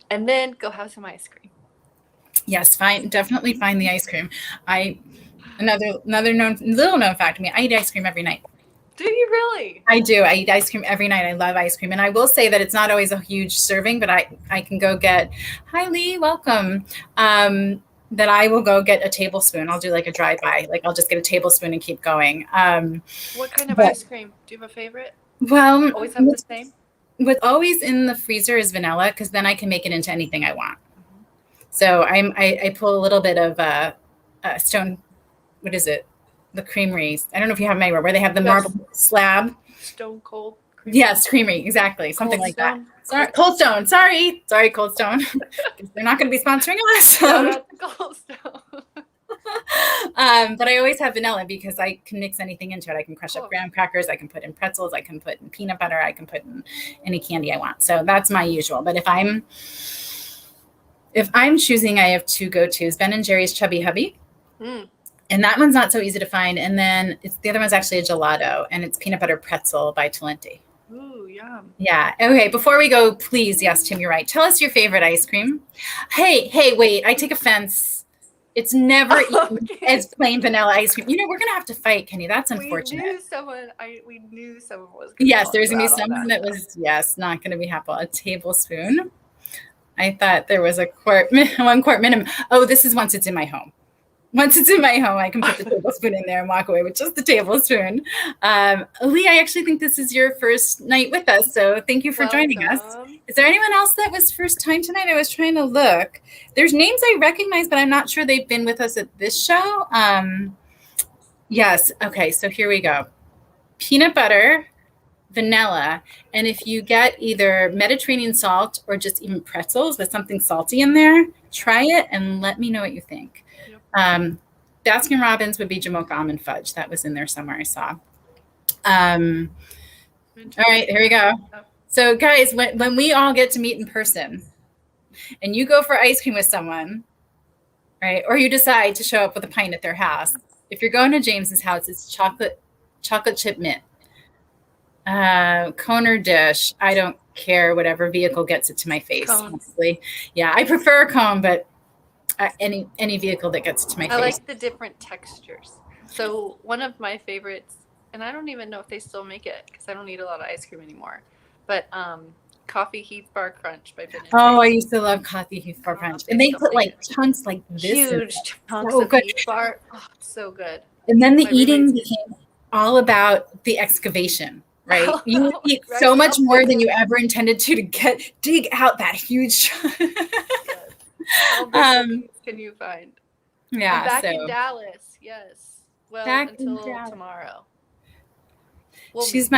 And then go have some ice cream. Yes, definitely find the ice cream. Another little known fact to me, I eat ice cream every night. Do you really? I do. I eat ice cream every night. I love ice cream. And I will say that it's not always a huge serving, but I can go get, hi Lee, welcome. That I will go get a tablespoon. I'll do like a drive-by. Like I'll just get a tablespoon and keep going. What kind of ice cream? Do you have a favorite? Well, always have the same? What's always in the freezer is vanilla, because then I can make it into anything I want. So I pull a little bit of Stone, what is it? The creamery. I don't know if you have them anywhere, where they have the marble slab. Stone Cold Creamery. Yes, creamery, exactly. Something like that. Sorry, Cold Stone. Sorry, Cold Stone. They're not going to be sponsoring us. Cold Stone. But I always have vanilla because I can mix anything into it. I can crush up graham crackers. I can put in pretzels. I can put in peanut butter. I can put in any candy I want. So that's my usual. But if I'm choosing, I have two go-tos: Ben and Jerry's Chubby Hubby. And that one's not so easy to find. And then the other one's actually a gelato, and it's peanut butter pretzel by Talenti. Ooh, yum. Yeah. Okay. Before we go, please, yes, Tim, you're right. Tell us your favorite ice cream. Hey, wait. I take offense. It's never eaten as plain vanilla ice cream. We're going to have to fight, Kenny. That's unfortunate. We knew someone was going to Yes, there's going to be someone that was, not going to be happy. A tablespoon. I thought there was 1 quart minimum. Oh, this is once it's in my home. Once it's in my home, I can put the tablespoon in there and walk away with just the tablespoon. Lee, I actually think this is your first night with us, so thank you for joining us. Is there anyone else that was first time tonight? I was trying to look. There's names I recognize, but I'm not sure they've been with us at this show. Yes. Okay, so here we go. Peanut butter, vanilla, and if you get either Mediterranean salt or just even pretzels with something salty in there, try it and let me know what you think. Baskin Robbins would be Jamocha almond fudge. That was in there somewhere I saw. All right, here we go. So guys, when we all get to meet in person and you go for ice cream with someone, right, or you decide to show up with a pint at their house, if you're going to James's house, it's chocolate chip mint. Cone or dish, I don't care, whatever vehicle gets it to my face. Honestly. Yeah, I prefer a cone, but any vehicle that gets to my face. I like the different textures. So one of my favorites, and I don't even know if they still make it because I don't eat a lot of ice cream anymore, but Coffee Heath Bar Crunch by Ben & Jerry's. Oh, I used to love Coffee Heath Bar Crunch. And they put like chunks like this. Huge chunks of Heath Bar. Oh, it's so good. And then the eating became all about the excavation. Right, you eat so much more than you ever intended to dig out that huge. Can you find? Yeah, I'm back in Dallas. Yes, well, until tomorrow. She's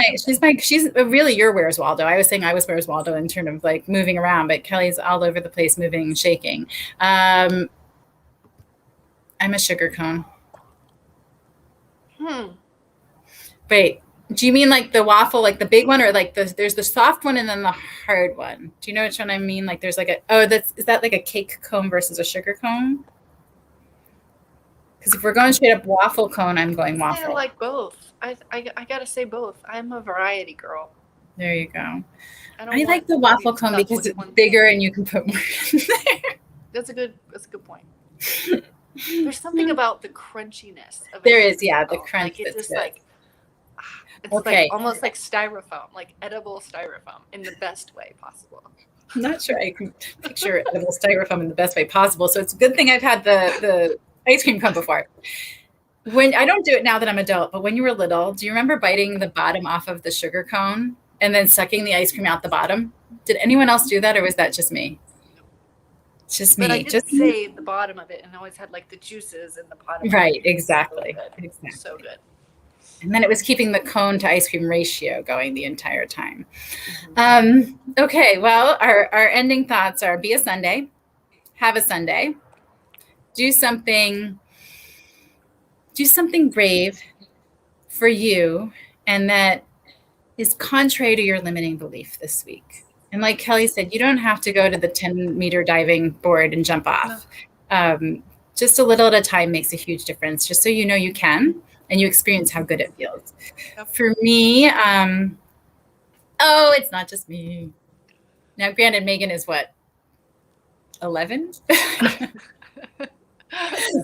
really your Where's Waldo. I was saying I was Where's Waldo in terms of like moving around, but Kelly's all over the place, moving and shaking. I'm a sugar cone. Wait. Do you mean like the waffle, like the big one, or like there's the soft one and then the hard one? Do you know which one I mean? Like there's like is that like a cake cone versus a sugar cone? Because if we're going straight up waffle cone, I'm going waffle. I like both. I gotta say both. I'm a variety girl. There you go. I I like the waffle cone because it's bigger and you can put more in there. That's a good point. There's something about the crunchiness of it. There is, yeah, the crunch. Like, it's just good. like, it's Okay. like almost like styrofoam, like edible styrofoam in the best way possible. I'm not sure I can picture edible styrofoam in the best way possible. So it's a good thing I've had the ice cream cone before. When I don't do it now that I'm adult, but when you were little, do you remember biting the bottom off of the sugar cone and then sucking the ice cream out the bottom? Did anyone else do that, or was that just me? It's just me. But I did say the bottom of it, and always had like the juices in the bottom. Right, exactly. So good. And then it was keeping the cone to ice cream ratio going the entire time. Okay, well, our ending thoughts are: be a Sunday, have a Sunday, do something brave for you, and that is contrary to your limiting belief this week. And like Kelly said, you don't have to go to the 10-meter diving board and jump off. No. Just a little at a time makes a huge difference, just so you know you can and you experience how good it feels. Yep. For me, it's not just me. Now, granted, Megan is what, 11?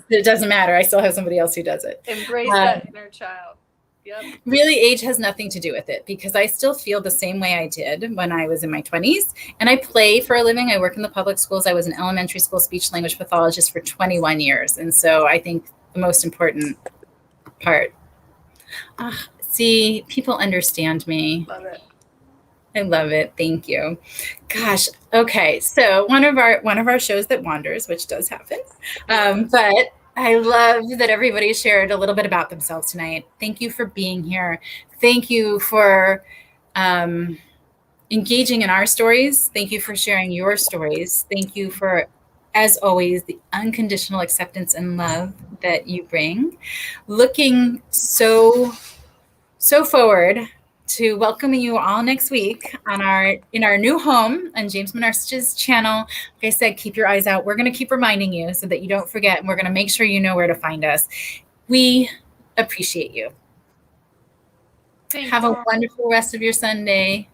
It doesn't matter. I still have somebody else who does it. Embrace that inner child. Yep. Really, age has nothing to do with it, because I still feel the same way I did when I was in my 20s. And I play for a living. I work in the public schools. I was an elementary school speech language pathologist for 21 years. And so I think the most important part. See, people understand me. Love it. I love it. Thank you. Gosh. Okay. So one of our shows that wanders, which does happen, but I love that everybody shared a little bit about themselves tonight. Thank you for being here. Thank you for engaging in our stories. Thank you for sharing your stories. Thank you for, as always, the unconditional acceptance and love that you bring. Looking so forward to welcoming you all next week in our new home on James Menarche's channel. Like I said, keep your eyes out. We're going to keep reminding you so that you don't forget, and we're going to make sure you know where to find us. We appreciate you. Thanks. Have a wonderful rest of your Sunday.